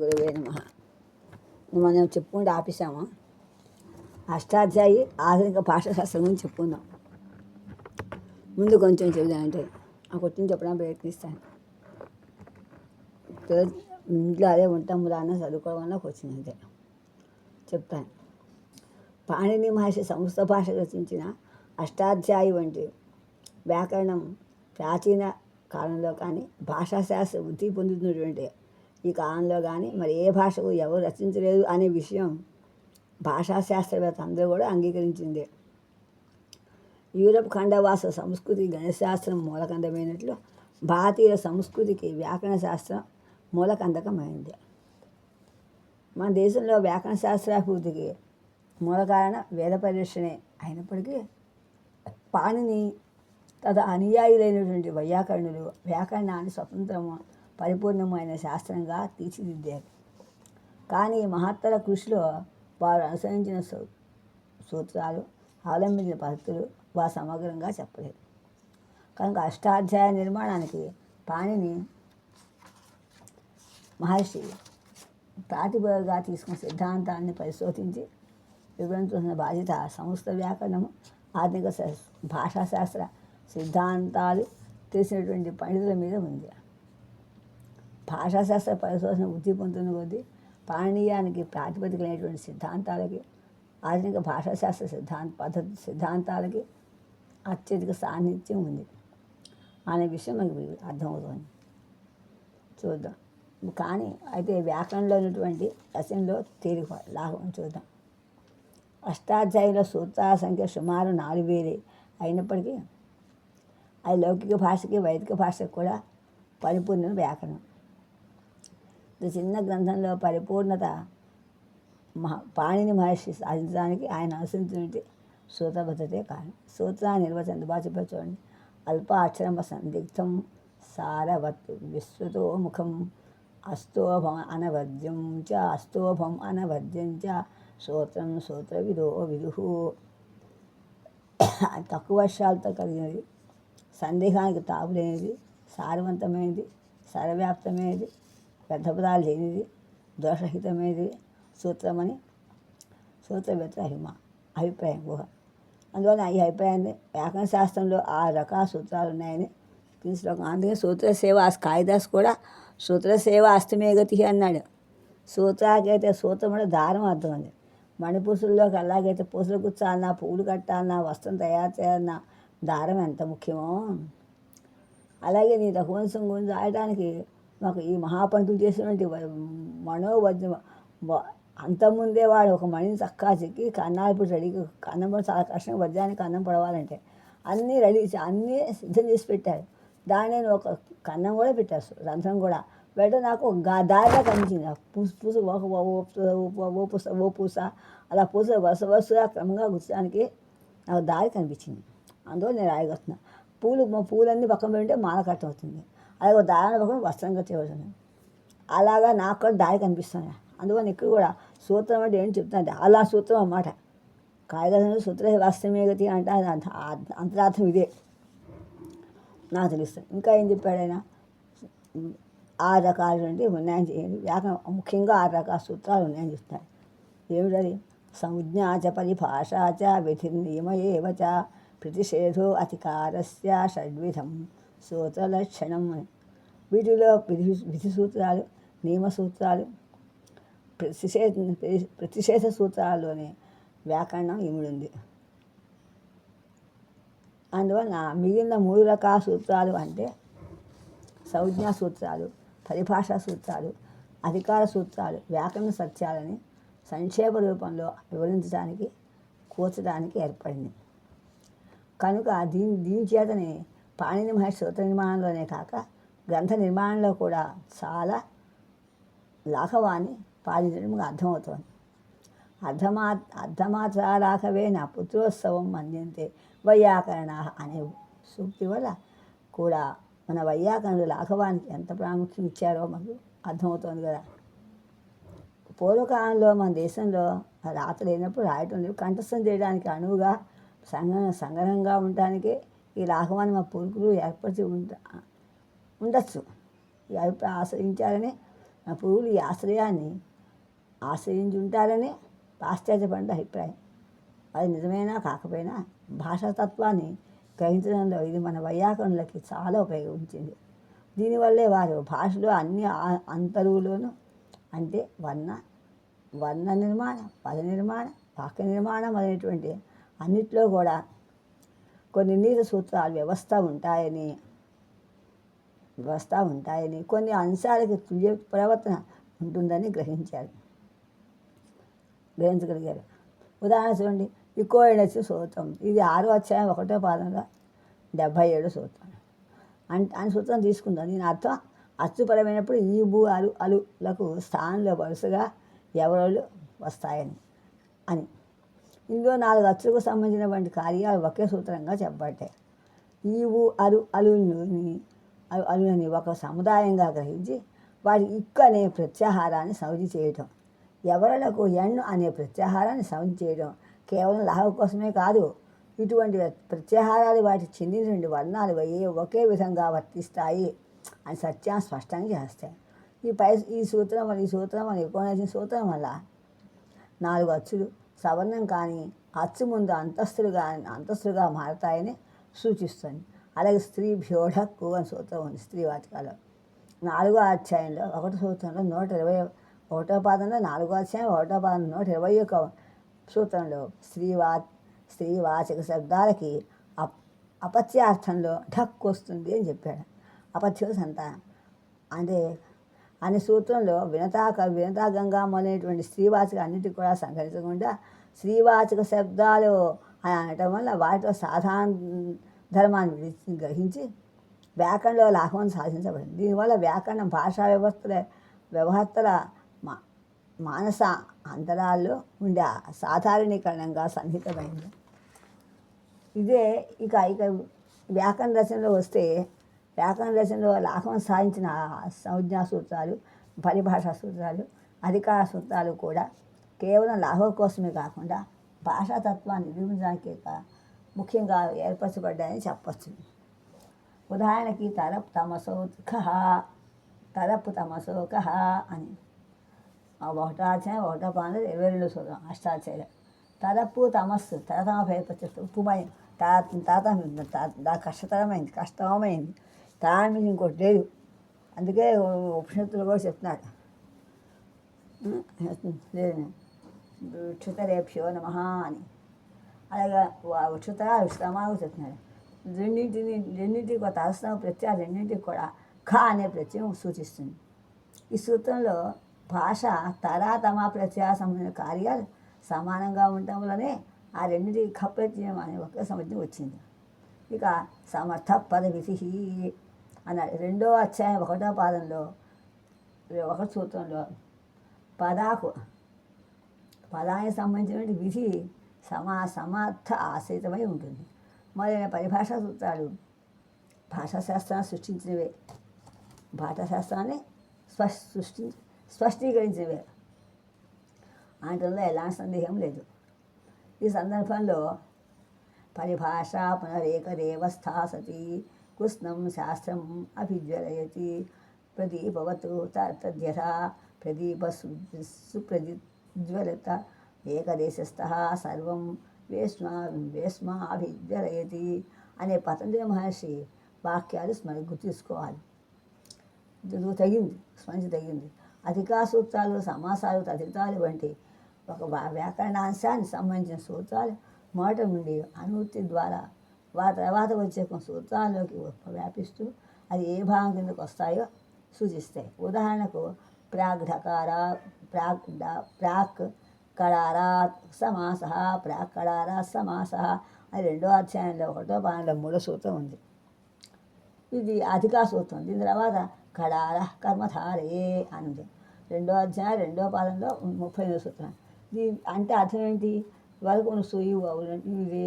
గురువే నమః. మనం చెప్పుకుంటూ ఆపేసాము. అష్టాధ్యాయి ఆధునిక భాషాశాస్త్రం గురించి చెప్పుకుందాం. ముందు కొంచెం చెబుదామంటే ఆ కొట్టిని చెప్పడానికి ప్రయత్నిస్తాను. ఇంట్లో అదే ఉంటాం అన్న చదువుకోవడం వల్ల వచ్చింది అంతే చెప్తాను. పాణిని మహర్షి సంస్కృత భాష రచించిన అష్టాధ్యాయి వంటి వ్యాకరణం ప్రాచీన కాలంలో కానీ భాషాశాస్త్ర వృద్ధి పొందుతున్నటువంటి ఈ కాలంలో కానీ మరి ఏ భాషకు ఎవరు రచించలేదు అనే విషయం భాషాశాస్త్రవేత్త అందరూ కూడా అంగీకరించిందే. యూరప్ ఖండవాస సంస్కృతి గణశాస్త్రం మూలకందమైనట్లు భారతీయ సంస్కృతికి వ్యాకరణ శాస్త్రం మూలకందకమైంది. మన దేశంలో వ్యాకరణ శాస్త్రాభివృద్ధికి మూల కారణం వేద పరిరక్షణే అయినప్పటికీ పాణిని తద అనుయాయులైనటువంటి వైయాకరణులు వ్యాకరణాన్ని స్వతంత్రము పరిపూర్ణమైన శాస్త్రంగా తీర్చిదిద్దారు. కానీ మహత్తర కృషిలో వారు అనుసరించిన సూత్రాలు అవలంబించిన పద్ధతులు వారు సమగ్రంగా చెప్పలేదు. కనుక అష్టాధ్యాయ నిర్మాణానికి పాణిని మహర్షి ప్రాతిపదికగా తీసుకున్న సిద్ధాంతాన్ని పరిశోధించి వివరించాల్సిన బాధ్యత సంస్కృత వ్యాకరణము ఆధునిక భాషాశాస్త్ర సిద్ధాంతాలు తెలిసినటువంటి పండితుల మీద ఉంది. భాషాశాస్త్ర పరిశోధన వృద్ధి పొందుతున్న కొద్దీ పాణినీయానికి ప్రాతిపదికలైనటువంటి సిద్ధాంతాలకి ఆధునిక భాషాశాస్త్ర సిద్ధాంతాలకి అత్యధిక సాన్నిధ్యం ఉంది అనే విషయం మనకి అర్థమవుతుంది. చూద్దాం. కానీ అయితే వ్యాకరణంలో ఉన్నటువంటి రచనలో తేలిక లాభం చూద్దాం. అష్టాధ్యాయుల సూత్రాల సంఖ్య సుమారు 4000 అయినప్పటికీ అది లౌకిక భాషకి వైదిక భాషకు కూడా పరిపూర్ణ వ్యాకరణం. ఇది చిన్న గ్రంథంలో పరిపూర్ణత పాణిని మహర్షి సాధించడానికి ఆయన అనుసరించినటువంటి సూత్రబద్ధతే కారణం. సూత్రాన్ని నిర్వచనం బాగా చెప్పారు చూడండి. అల్ప అక్షరమ సందిగ్ధం సారవత్ విస్తృతో ముఖం అస్తోభం అనవద్యం చ అస్తోభం అనవద్యం చ సూత్రం సూత్రవిదో విదుహు. తక్కువ వర్షాలతో కలిగినది, సందేహానికి తావులేనిది, సారవంతమైనది, సర్వవ్యాప్తమైనది, వ్యర్థపదాలు లేనిది, దోషరహితమైనది సూత్రమని సూత్రవేత్త అభిప్రాయం ఊహ. అందువల్ల ఈ అభిప్రాయాన్ని వ్యాకరణ శాస్త్రంలో 6 రకాల సూత్రాలు ఉన్నాయని శ్లోకం. అందుకే సూత్రసేవ కాళిదాస్ కూడా సూత్రసేవ అస్తమేగతి అన్నాడు. సూత్రాకైతే సూత్రం అంటే దారం అర్థం ఉంది. మణిపూసుల్లోకి అలాగైతే పూసలు గుచ్చాలన్నా, పువ్వులు కట్టాలన్నా, వస్త్రం తయారు చేయాలన్నా దారం ఎంత ముఖ్యమో అలాగే నీ రఘువంశం గురించి రాయడానికి మాకు ఈ మహాపంతులు చేసినటువంటి మనోవద్యం అంతకుముందే వాడు ఒక మణిని చక్కా చెక్కి కన్నాలు ఇప్పుడు రెడీ. కన్నం కూడా చాలా కష్టం, వద్యానికి కన్నం పడవాలంటే అన్నీ రెడీ అన్నీ సిద్ధం చేసి పెట్టారు. దాన్ని ఒక కన్నం కూడా పెట్టారు, రంధ్రం కూడా పెట్ట. నాకు దారిగా కనిపించింది. పూస ఓ పూస అలా పూస వరుసగా క్రమంగా గుచ్చడానికి నాకు దారి కనిపించింది. అందువల్ల నేను రాయగలుగుతున్నా. పూలన్నీ పక్కన పెడితే మాల కట్టం అవుతుంది, అలాగే ఒక దారాన్ని పక్కన వస్త్రంగా చేయవలసింది. అలాగా నాకు కూడా దారి కనిపిస్తుంది. అందువల్ల ఇక్కడ కూడా సూత్రం అంటే ఏంటి చెప్తాను, అలా సూత్రం అన్నమాట. కాళిదాసు సూత్ర వాస్తవమేగతి అంటే అంతరార్థం ఇదే నాకు తెలుస్తుంది. ఇంకా ఏం చెప్పాడు ఆయన? 6 రకాలు ఉన్నాయని చేయండి. వ్యాకరణం ముఖ్యంగా 6 రకాల సూత్రాలు ఉన్నాయని చెప్తాడు. ఏమిటది? సంజ్ఞా చ పరిభాష చ విధిర్నియమయేవ చ ప్రతిషేధో అధికారస్య షడ్విధం సూత్రలక్షణం అని. వీటిలో విధి సూత్రాలు, నియమ సూత్రాలు, ప్రతిషేధ సూత్రాల్లోనే వ్యాకరణం ఇముడుంది. అందువల్ల మిగిలిన 3 రకాల సూత్రాలు అంటే సంజ్ఞా సూత్రాలు, పరిభాషా సూత్రాలు, అధికార సూత్రాలు వ్యాకరణ సత్యాలని సంక్షేప రూపంలో వివరించడానికి కూర్చడానికి ఏర్పడింది. కనుక దీని చేతనే పాణిని మహర్షి సూత్ర నిర్మాణంలోనే కాక గ్రంథ నిర్మాణంలో కూడా చాలా లాఘవాన్ని పాలించడం మనకు అర్థమవుతుంది. అర్ధమాత్రాలాఘవే నా పుత్రోత్సవం మన్యంతే వైయాకరణ అనే సూక్తి వల్ల కూడా మన వైయాకరణులు లాఘవానికి ఎంత ప్రాముఖ్యం ఇచ్చారో మనకు అర్థమవుతుంది కదా. పూర్వకాలంలో మన దేశంలో రాత లేనప్పుడు రాయటం లేదు, కంఠస్థం చేయడానికి అనువుగా సంగ్రహంగా ఉండటానికి ఈ లాఘవాన్ని మా పూర్వీకులు ఏర్పరిచి ఉండొచ్చు. ఈ అభిప్రాయం ఆశ్రయించాలని ఆ పురుగులు ఈ ఆశ్రయాన్ని ఆశ్రయించి ఉంటారని పాశ్చాత్య పంట అభిప్రాయం. అది నిజమైనా కాకపోయినా భాషాతత్వాన్ని గ్రహించడంలో ఇది మన వైయాకరణులకి చాలా ఉపయోగించింది. దీనివల్లే వారు భాషలో అన్ని అంతరువులోనూ అంటే వర్ణ నిర్మాణం, పద నిర్మాణం, వాక్య నిర్మాణం అనేటువంటి అన్నిట్లో కూడా కొన్ని నీత సూత్రాలు వ్యవస్థ ఉంటాయని కొన్ని అంశాలకి తుల్య ప్రవర్తన ఉంటుందని గ్రహించగలిగారు. ఉదాహరణ చూడండి, ఇకోయడసి సూత్రం, ఇది 6వ అధ్యాయం 1వ పాదంలో 77 సూత్రం అని సూత్రం తీసుకుందాం. దీని అర్థం అచ్చుపరమైనప్పుడు ఈ భూ అలులకు స్థానంలో వరుసగా ఎవరోళ్ళు వస్తాయని అని. ఇందులో 4 అచ్చులకు సంబంధించినటువంటి కార్యాలు ఒకే సూత్రంగా చెప్పబడ్డాయి. ఈవు అలుని ఒక సముదాయంగా గ్రహించి వాటి ఇక్కు అనే ప్రత్యాహారాన్ని సౌజి చేయటం, ఎవరులకు ఎన్ను అనే ప్రత్యాహారాన్ని సౌజి చేయడం కేవలం లాభం కోసమే కాదు, ఇటువంటి ప్రత్యాహారాలు వాటి చెందినటువంటి వర్ణాలు ఒకే విధంగా వర్తిస్తాయి అని సత్యాన్ని స్పష్టంగా చేస్తాయి. ఈ సూత్రం మన ఎకోనజీ సూత్రం వల్ల 4 అచ్చులు సవర్ణం కానీ అచ్చు ముందు అంతస్తులుగా మారతాయని సూచిస్తుంది. అలాగే స్త్రీ భ్యోఢక్కు అని సూత్రం ఉంది స్త్రీవాచకాలో. 4వ అధ్యాయంలో 1వ సూత్రంలో 121వ పాదంలో 4వ అధ్యాయం 1వ పాదం 121వ సూత్రంలో స్త్రీవాచక శబ్దాలకి అపత్యార్థంలో ఢక్ వస్తుంది అని చెప్పాడు. అపత్య సంతానం అంటే అనే సూత్రంలో వినతాగంగా మొదలైనటువంటి స్త్రీవాచక అన్నిటికీ కూడా సంగ్రహించకుండా స్త్రీవాచక శబ్దాలు అని అనటం వల్ల వాటిలో సాధారణ ధర్మాన్ని గ్రహించి వ్యాకరణలో లాభం సాధించబడింది. దీనివల్ల వ్యాకరణం భాషా వ్యవహర్తల మానస అంతరాల్లో ఉండే సాధారణీకరణంగా సన్నిహితమైంది. ఇదే ఇక వ్యాకరణ రచనలో వస్తే, వ్యాకరణ రచనలో లాభం సాధించిన సంజ్ఞా సూత్రాలు, పరిభాషా సూత్రాలు, అధికార సూత్రాలు కూడా కేవలం లాభం కోసమే కాకుండా భాషాతత్వాన్ని నిర్మించడానికి ముఖ్యంగా ఏర్పరచబడ్డాయని చెప్పచ్చు. ఉదాహరణకి తరపు తమసోకహ అని 1వ అధ్యాయం 1వ పాదంలో 22 సూత్రం అష్టాధ్యాయులు. తరపు తమస్సు తరతమ భయపరిచేస్తూ ఉప్పుమయం కష్టమైంది తరాల మీద ఇంకోటి లేదు. అందుకే ఉపనిషత్తులు కూడా చెప్తున్నాడు, ఉక్షతరేభ్యో నమః అని. అలాగే ఉక్షతమాకు చెప్తున్నాడు. రెండింటికి ఒక తలస్నామ ప్రత్యయం, రెండింటికి కూడా ఖ అనే ప్రత్యయం సూచిస్తుంది. ఈ సూత్రంలో భాష తమ ప్రత్యయ సంబంధించిన కార్యాలు సమానంగా ఉండటం వల్లనే ఆ రెండింటికి ఖ ప్రత్యయం అనే ఒక సంబంధం వచ్చింది. ఇక సమర్థ పద విధి అన్నాడు. 2వ అధ్యాయం 1వ పాదంలో 1 సూత్రంలో పదానికి సంబంధించిన విధి సమర్థ ఆశ్రితమై ఉంటుంది. మొదలైన పరిభాషా సూత్రాలు భాషాశాస్త్రాన్ని సృష్టించినవే, భాషాశాస్త్రాన్ని స్పష్టీకరించినవే అనటంలో ఎలాంటి సందేహం లేదు. ఈ సందర్భంలో పరిభాష పునరేకదేవస్థా సతి కృష్ణం శాస్త్రం అభిజ్వలయతి ప్రదీపవతు తద్యథా ప్రదీప సుప్రజ్వలిత ఏకదేశస్థ సర్వం వేష్మాభిజ్వలయతి అనే పతంజలి మహర్షి వాక్యాలు గుర్తించుకోవాలి. తగింది. అధికా సూత్రాలు, సమాసాలు, తదితాలు వంటి ఒక వ్యాకరణాంశానికి సంబంధించిన సూత్రాలు మొదట నుండి అనువృత్తి ద్వారా తర్వాత వచ్చే సూత్రాల్లోకి వ్యాపిస్తూ అది ఏ భాగం కిందకు వస్తాయో సూచిస్తాయి. ఉదాహరణకు ప్రాక్ కడారాత్ సమాస, ప్రాక్ కడారాత్ సమాస అని 2వ అధ్యాయంలో 1వ పాదంలో 3వ సూత్రం ఉంది. ఇది అధికా సూత్రం. దీని తర్వాత కడార కర్మధారయే అని ఉంది. 2వ అధ్యాయం 2వ పాదంలో 35వ సూత్రం. అంటే అర్థం ఏంటి? వరకు సూయి ఇది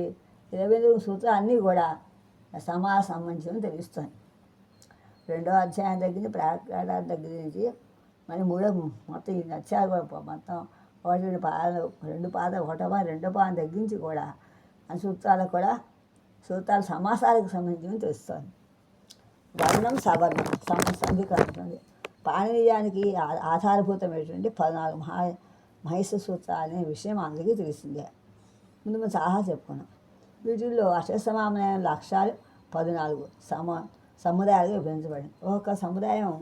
28 సూత్రాలు అన్నీ కూడా సమాస సంబంధించిన తెలుస్తాయి. 2వ అధ్యాయం దగ్గర నుంచి ప్రాకార దగ్గర నుంచి మరి మొత్తం ఈ అధ్యాయాలు కూడా మొత్తం 1 పాదాలు 2 పాదాలు 1వ పాదం 2వ పాదం తగ్గించి కూడా ఆ సూత్రాలు సమాసాలకు సంబంధించి తెలుస్తుంది. వర్ణం సవర్ణం సంధికరించింది. పాణినీయానికి ఆధారభూతమైనటువంటి 14 మహేశ్వర సూత్రాలు అనే విషయం అందరికీ తెలిసిందే. ముందు మనం చాలా చెప్పుకున్నాం. వీటిల్లో అక్షరసమామ్నాయం లక్ష్యాలు 14 సముదాయాలుగా విభజించబడింది. ఒక్కొక్క సముదాయం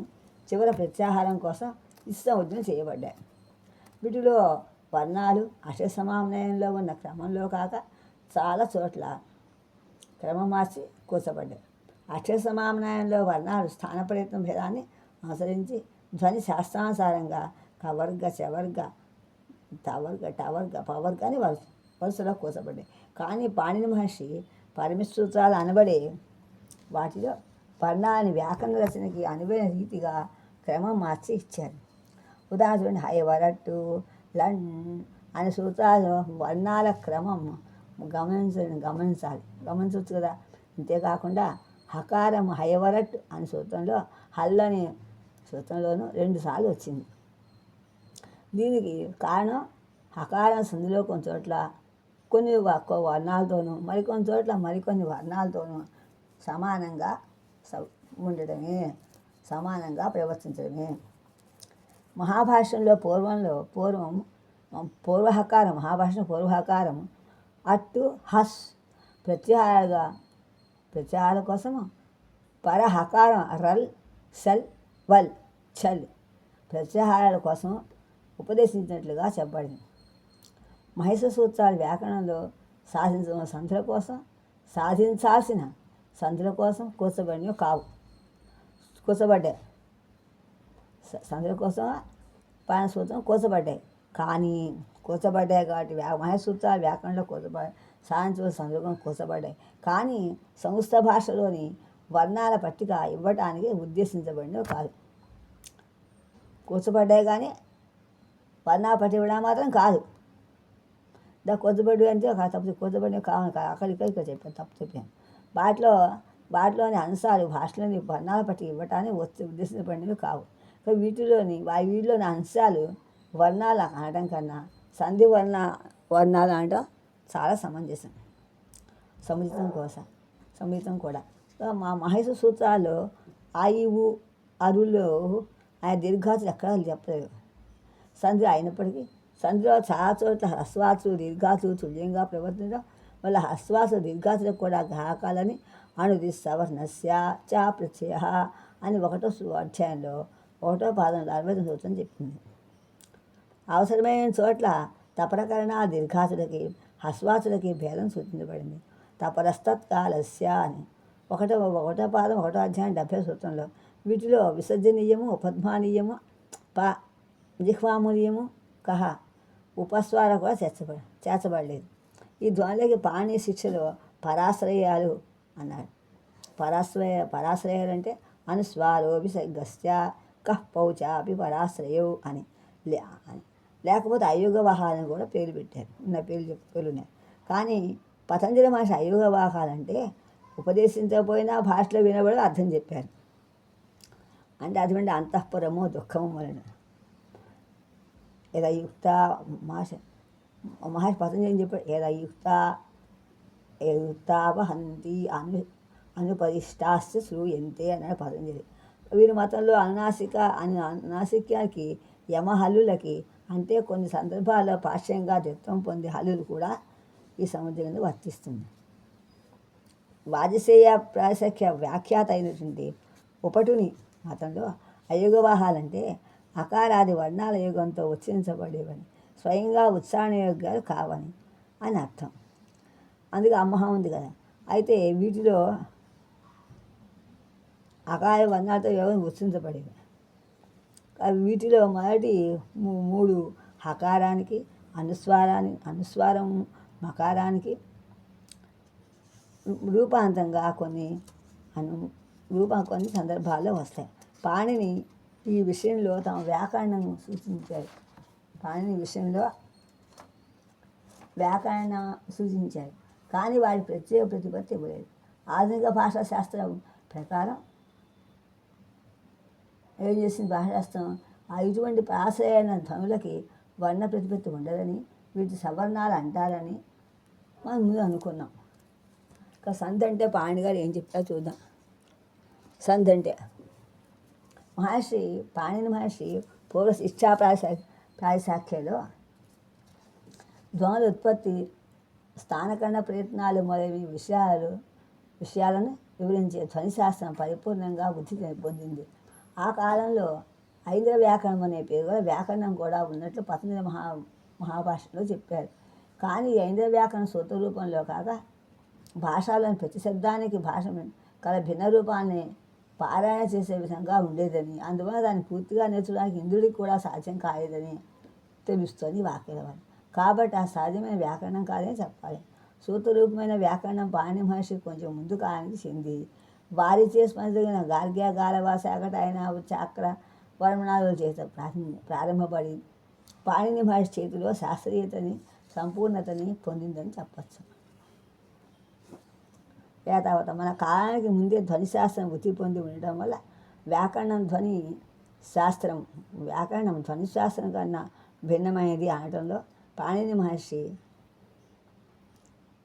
చివర ప్రత్యాహారం కోసం ఇష్టం చేయబడ్డాయి. వీటిలో వర్ణాలు అక్షరసమామ్నాయంలో ఉన్న క్రమంలో కాక చాలా చోట్ల క్రమం మార్చి కూర్చబడ్డాయి. అక్షరసమామ్నాయంలో వర్ణాలు స్థానప్రయత్నం భేదాన్ని అనుసరించి ధ్వని శాస్త్రానుసారంగా కవర్గ, చవర్గ, తవర్గ, టవర్గ, పవర్గ అని వరుసలో కూర్చబడ్డాయి. కానీ పాణిని మహర్షి పరిమిశ్రూత్రాలు అనబడే వాటిలో వర్ణాన్ని వ్యాకరణ రచనకి అనువైన రీతిగా క్రమం మార్చి ఇచ్చారు. ఉదాహరణ హైవరట్టు, లం అనే సూత్రాలు వర్ణాల క్రమం గమనించవచ్చు కదా. అంతేకాకుండా హకారం హైవరట్ అనే సూత్రంలో హల్లని సూత్రంలోనూ 2 సార్లు వచ్చింది. దీనికి కారణం హకారం సంధిలో కొన్ని చోట్ల కొన్ని వర్ణాలతోనూ మరికొన్ని చోట్ల మరికొన్ని వర్ణాలతోనూ సమానంగా ఉండటమే, సమానంగా ప్రవర్తించడమే. మహాభాష్యంలో పూర్వహకారం మహాభాష్యం పూర్వహకారం అట్టు హస్ ప్రత్యాహారాల కోసము పరహకారం రల్ షల్ వల్ ఛల్ ప్రత్యాహారాల కోసం ఉపదేశించినట్లుగా చెప్పబడింది. మహేశ్వర సూత్రాలు వ్యాకరణంలో సాధించాల్సిన సంధుల కోసం కూర్చబడ్డాయి. సంధుల కోసం పాలన సూత్రం కూర్చబడ్డాయి. కానీ కూర్చబడ్డాయి కాబట్టి మహేశ్వర సూత్రాలు వ్యాకరణంలో సాధించవలసిన సందర్భం కూర్చబడ్డాయి. కానీ సంస్కృత భాషలోని వర్ణాల పట్టిక ఇవ్వటానికి ఉద్దేశించబడినవి కాదు. కూర్చబడ్డాయి కానీ వర్ణాల పట్టిక ఇవ్వడం మాత్రం కాదు. కూర్చబడి అంటే తప్పు కూర్చబడి కావాలి అక్కడిక్కడ చెప్పాను, తప్పు చెప్పాను. వాటిలోని అంశాలు భాషలోని వర్ణాల పట్టిక ఇవ్వటానికి ఉద్దేశించబడినవి కావు. వీటిలోని అంశాలు వర్ణాలు అనడం కన్నా సంధి వర్ణాలు అనడం చాలా సముచితం కూడా. మా మహేశ్వర సూత్రాల్లో ఆయువు అరులో ఆయన దీర్ఘాతులు ఎక్కడా చెప్పలేదు. సంధి అయినప్పటికీ సంధిలో చాలా చోట్ల హ్రస్వాసులు దీర్ఘాతులు తుల్యంగా ప్రవర్తించడం వల్ల హ్రస్వాసు దీర్ఘాతులకు కూడా గ్రాహకాలని అనుది సవర్ణస్య చ ప్రత్యయ అని 1వ అధ్యాయంలో 1వ పాదంలో 69 సూత్రం చెప్పింది. అవసరమైన చోట్ల తపరకరణ దీర్ఘాతులకి హ్రస్వాసులకి భేదం సూచించబడింది. తపరస్తత్కాలస్య అని 1వ పాదం 1వ అధ్యాయం 70 సూత్రంలో వీటిలో విసర్జనీయము, ఉపధ్మానీయము, జిహ్వామూలీయము, కహ ఉపస్వార కూడా చేర్చబడలేదు. ఈ ధ్వనులకి పాణి శిక్షలో పరాశ్రయాలు అన్నాడు. పరాశ్రయాలు అంటే అనుస్వారో విసర్గస్య కహ్ పౌచాపి పరాశ్రయవు అని లేకపోతే అయోగవాహాలను కూడా పేరు పెట్టారు. ఉన్న పేరున్నాయి. కానీ పతంజలి మహర్షి అయోగవాహాలంటే ఉపదేశించకపోయినా భాషలో వినబడి అర్థం చెప్పారు. అంటే అటువంటి అంతఃపురము దుఃఖము వలన యదయుక్త మహర్షి పతంజలి చెప్పాడు. యదయుక్తావహంతి అనుపరిష్టాశ్చ శ్రూయంతే అన్నాడు పతంజలి. వీరి మతంలో అనాసిక్యానికి యమహల్లులకి అంటే కొన్ని సందర్భాల్లో పాశ్యంగా ద్విత్వం పొందే హల్లులు కూడా ఈ సముద్రంలో వర్తిస్తుంది. వాజసేయ ప్రాశక్య వ్యాఖ్యాత అయినటువంటి ఉపటుని మతంలో అయోగవాహాలంటే అకారాది వర్ణాల యుగంతో ఉచ్చరించబడేవని, స్వయంగా ఉచ్చారణయోగ్యాలు కావని అని అర్థం. అందుకే అమ్మహం ఉంది కదా. అయితే వీటిలో అకార వర్ణాలతో యోగం ఉచ్చరించబడేవి. వీటిలో మొదటి 3 హకారానికి, అనుస్వారం మకారానికి రూపాంతంగా కొన్ని సందర్భాల్లో వస్తాయి. పాణిని ఈ విషయంలో తమ వ్యాకరణం సూచించారు. కానీ వాడి ప్రత్యేక ప్రతిపత్తి ఇవ్వలేదు. ఆధునిక భాషా శాస్త్రం ప్రకారం ఏం చేసింది భాషాశాస్త్రం? ఇటువంటి ప్రాశ్రయైన ధ్వనులకి వర్ణ ప్రతిపత్తి ఉండదని, వీటి సవర్ణాలు అంటారని మనం ముందు అనుకున్నాం. సంధి అంటే పాణి గారు ఏం చెప్తారో చూద్దాం. సంధి అంటే మహర్షి పాణిని మహర్షి పూర్వ ప్రాయశాఖ్యలో ధ్వనుల ఉత్పత్తి, స్థానకరణ ప్రయత్నాలు మొదలైన విషయాలను వివరించే ధ్వనిశాస్త్రం పరిపూర్ణంగా వృద్ధి పొందింది. ఆ కాలంలో ఐంద్ర వ్యాకరణం అనే పేరు గల వ్యాకరణం కూడా ఉన్నట్లు పతంజలి మహాభాషలో చెప్పారు. కానీ ఐంద్ర వ్యాకరణం సూత్ర రూపంలో కాక భాషలోని ప్రతి శబ్దానికి భాష కల భిన్న రూపాన్ని పారాయణ చేసే విధంగా ఉండేదని, అందువల్ల దాన్ని పూర్తిగా నేర్చడానికి ఇంద్రుడికి కూడా సాధ్యం కాలేదని తెలుస్తుంది వాక్యాల వల్ల. కాబట్టి ఆ సాధ్యమైన వ్యాకరణం కాదని చెప్పాలి. సూత్రరూపమైన వ్యాకరణం పాణి మహర్షి కొంచెం ముందు కాలానికి చెంది వారిచే స్మరించిన గార్గ్య, గాలవ, శాకటాయన, చాక్ర, వర్మణాల చేత ప్రారంభపడి పాణిని మహర్షి చేతిలో శాస్త్రీయతని, సంపూర్ణతని పొందిందని చెప్పచ్చు. తర్వాత మన కాలానికి ముందే ధ్వనిశాస్త్రం వృద్ధి పొంది ఉండటం వల్ల వ్యాకరణం ధ్వనిశాస్త్రం కన్నా భిన్నమైనది అనటంలో పాణిని మహర్షి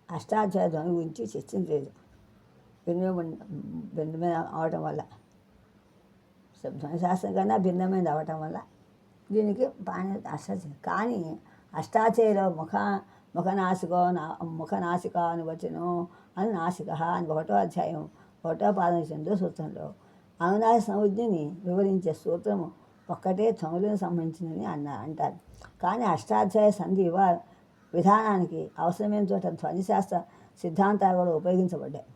అష్టాధ్యాయ ధ్వని గురించి చర్చించలేదు. భిన్నమైన అవటం వల్ల, ధ్వనిశాస్త్రం కన్నా భిన్నమైనది అవటం వల్ల దీనికి పాణి అష్టాధ్యాయం. కానీ అష్టాధ్యాయులో ముఖనాసిక అని వచ్చను అని నాసిక అని 1వ అధ్యాయం 1వ పాదం 2వ సూత్రంలో అనునాసిక సంజ్ఞని వివరించే సూత్రము ఒక్కటే ధ్వనులకు సంబంధించిందని అంటారు. కానీ అష్టాధ్యాయ సంధి విధానానికి అవసరమైన చోట ధ్వనిశాస్త్ర సిద్ధాంతాలు కూడా ఉపయోగించబడ్డాయి.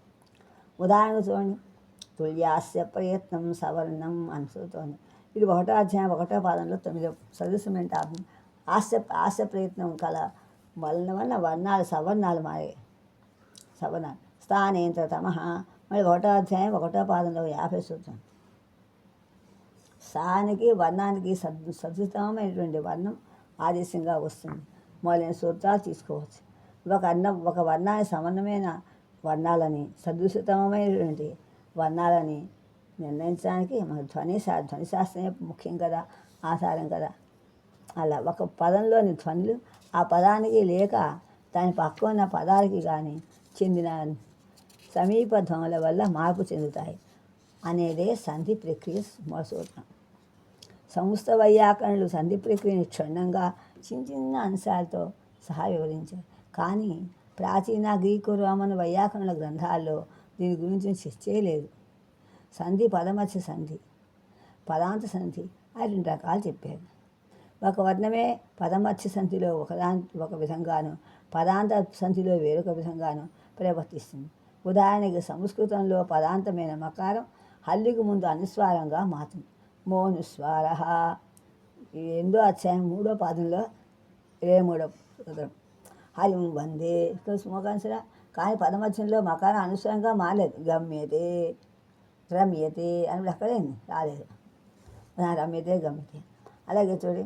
ఉదాహరణకు చూడండి, తుల్యాస్య ప్రయత్నం సవర్ణం అని సూత్రం. ఇది 1వ అధ్యాయం 1వ పాదంలో 9వ సదృశ్యమైన ఆస్య ప్రయత్నం కల వలన వర్ణాలు సవర్ణాలు మారాయి. సవర్ణాలు స్థానేంద్ర తమః. మళ్ళీ 1వ అధ్యాయం 1వ పాదంలో 50 సూత్రం. స్థానికి వర్ణానికి సదృశమైనటువంటి వర్ణం ఆదేశంగా వస్తుంది. మొదలైన సూత్రాలు తీసుకోవచ్చు. ఒక వర్ణాన్ని సమన్నమైన వర్ణాలని, సదృశతమైనటువంటి వర్ణాలని నిర్ణయించడానికి మన ధ్వనిశాస్త్రమే ముఖ్యం కదా, ఆధారం కదా. అలా ఒక పదంలోని ధ్వనులు ఆ పదానికి లేక దాని పక్కన ఉన్న పదాలకి కానీ చెందిన సమీప ధ్వనుల వల్ల మార్పు చెందుతాయి అనేదే సంధి ప్రక్రియ సూత్రం. సమస్త వైయాకరణలు సంధి ప్రక్రియని క్షుణ్ణంగా చిన్న అంశాలతో సహా వివరించారు. కానీ ప్రాచీన గ్రీకు, రోమన్ వైయాకరణ గ్రంథాల్లో దీని గురించి చర్చే లేదు. సంధి, పదమధ్య సంధి, పదాంత సంధి అని 2 రకాలు చెప్పారు. ఒక వర్ణమే పదమధ్య సంధిలో ఒక విధంగాను, పదాంత సంధిలో వేరొక విధంగాను ప్రవర్తిస్తుంది. ఉదాహరణకి సంస్కృతంలో పదాంతమైన మకారం హల్లికి ముందు అనుస్వారంగా మారుతుంది. మోనుస్వార. 8వ అధ్యాయం 3వ పాదంలో 23వ సూత్రం. హరి వందే స్మోకాంశర. కానీ పదమధ్యంలో మకారం అనుస్వారంగా మారలేదు. గమ్యతే, రమ్యతే అని అక్కడేంది రాలేదు. రమ్యతే, గమ్యతే. అలాగే చూడండి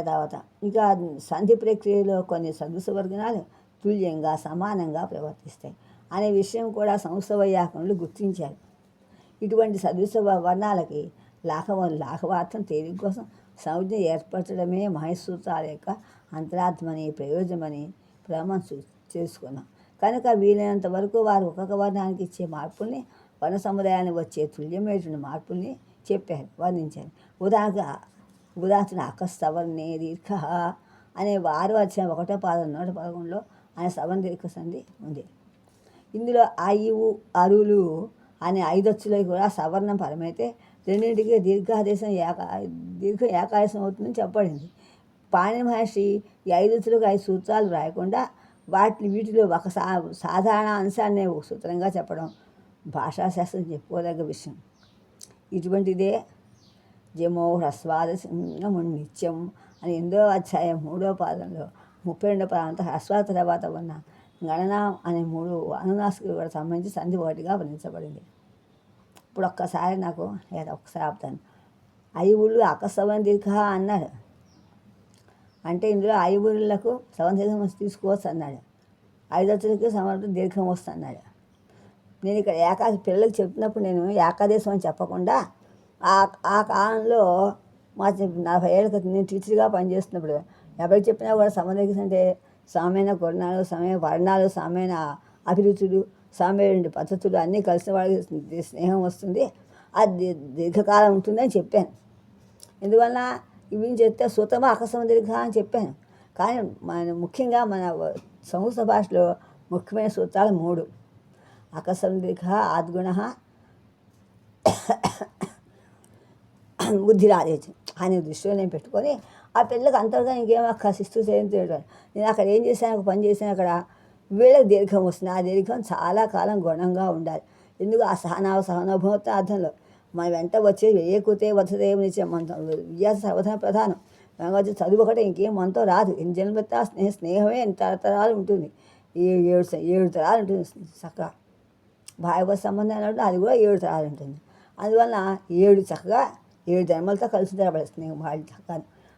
తర్వాత ఇంకా సంధి ప్రక్రియలో కొన్ని సదృశ వర్గనాలు తుల్యంగా సమానంగా ప్రవర్తిస్తాయి అనే విషయం కూడా సంస్కృత వైయాకరణులు గుర్తించారు. ఇటువంటి సదృశ వర్ణాలకి లాఘవార్థం తేలిక కోసం సంజ్ఞ ఏర్పరచడమే మహేసూత్రాల యొక్క అంతరాత్మని, ప్రయోజనమని ప్రమం చేసుకున్నాం. కనుక వీలైనంత వరకు వారు ఒక్కొక్క వర్ణానికి ఇచ్చే మార్పుల్ని, వర్ణ సముదాయాన్ని వచ్చే తుల్యమైనటువంటి మార్పుల్ని వర్ణించారు. ఉదాహరణ అకస్తవర్ణే దీర్ఘ అనే 6వ అధ్యాయం 1వ పాదం 111లో ఆయన సవర్ణ దీర్ఘ సంధి ఉంది. ఇందులో ఐవు, అరులు అనే 5 అచ్చులకి కూడా సవర్ణం పరమైతే రెండింటికి దీర్ఘాదేశం దీర్ఘం ఏకాదేశం అవుతుందని చెప్పబడింది. పాణిని మహర్షి ఈ 5 అచ్చులకు 5 సూత్రాలు రాయకుండా వీటిలో ఒక సాధారణ అంశాన్ని ఒక సూత్రంగా చెప్పడం భాషాశాస్త్రం చెప్పుకోదగ్గ విషయం. ఇటువంటిదే జమో హ్రస్వాద నిత్యం అని 8వ అధ్యాయం 3వ పాదంలో 32వ పాదంతో హ్రస్వాద తర్వాత ఉన్న గణన అనే 3 అనునాసికలు కూడా సంబంధించి సంధి 1గా వర్ణించబడింది. ఇప్పుడు ఒక్కసారి ఒకసారి ఆపుతాను. ఐవుళ్ళు అకసవన దీర్ఘ అన్నాడు. అంటే ఇందులో ఐవుళ్ళకు సవన దీర్ఘం తీసుకోవచ్చు అన్నాడు. 5 అచ్చులకి సవన దీర్ఘం వస్తుంది అన్నాడు. నేను ఇక్కడ పిల్లలకు చెప్తున్నప్పుడు నేను ఏకాదేశం అని చెప్పకుండా ఆ కాలంలో మా 40 ఏళ్ళ క్రితం నేను టీచర్గా పనిచేస్తున్నప్పుడు ఎవరికి చెప్పినా కూడా సమదీర్ఘం అంటే సామైన గుణాలు, సమయ వర్ణాలు, సామైన అభిరుచులు, సామైన పద్ధతులు అన్నీ కలిసిన వాళ్ళకి స్నేహం వస్తుంది. అది దీర్ఘకాలం ఉంటుందని చెప్పాను. ఎందువల్ల ఇవి చెప్తే సూతమ అకస్మ దీర్ఘ అని చెప్పాను. కానీ ముఖ్యంగా మన సంస్కృత భాషలో ముఖ్యమైన సూత్రాలు 3: అకస్మ దీర్ఘ, ఆద్గుణ, బుద్ధిరాదేశం అని దృష్టిలో నేను పెట్టుకొని ఆ పిల్లలకు అంతగా ఇంకేమో శిస్తు చేయడం. నేను అక్కడ ఏం చేశాను, ఒక పని చేశాను. అక్కడ వీళ్ళకి దీర్ఘం వస్తుంది. ఆ దీర్ఘం చాలా కాలం గుణంగా ఉండాలి. ఎందుకు ఆ సహనాభూత అర్థంలో మన వెంట వచ్చే వేయకుతే వధదేవనిచ్చే మనతో విద్యాస సర్వధన ప్రధానం. వచ్చి చదువు ఒకటే, ఇంకేం మనతో రాదు. ఎన్ని జన్మత స్నేహమే ఎన్ని తరతరాలు ఉంటుంది. 7 తరాలు ఉంటుంది చక్కగా. భార్య సంబంధం అన్నట్టు అది కూడా 7 తరాలు ఉంటుంది. అందువల్ల 7 చక్కగా 7 జన్మలతో కలిసి నిలబడే స్నేహం వాళ్ళు చక్కగా.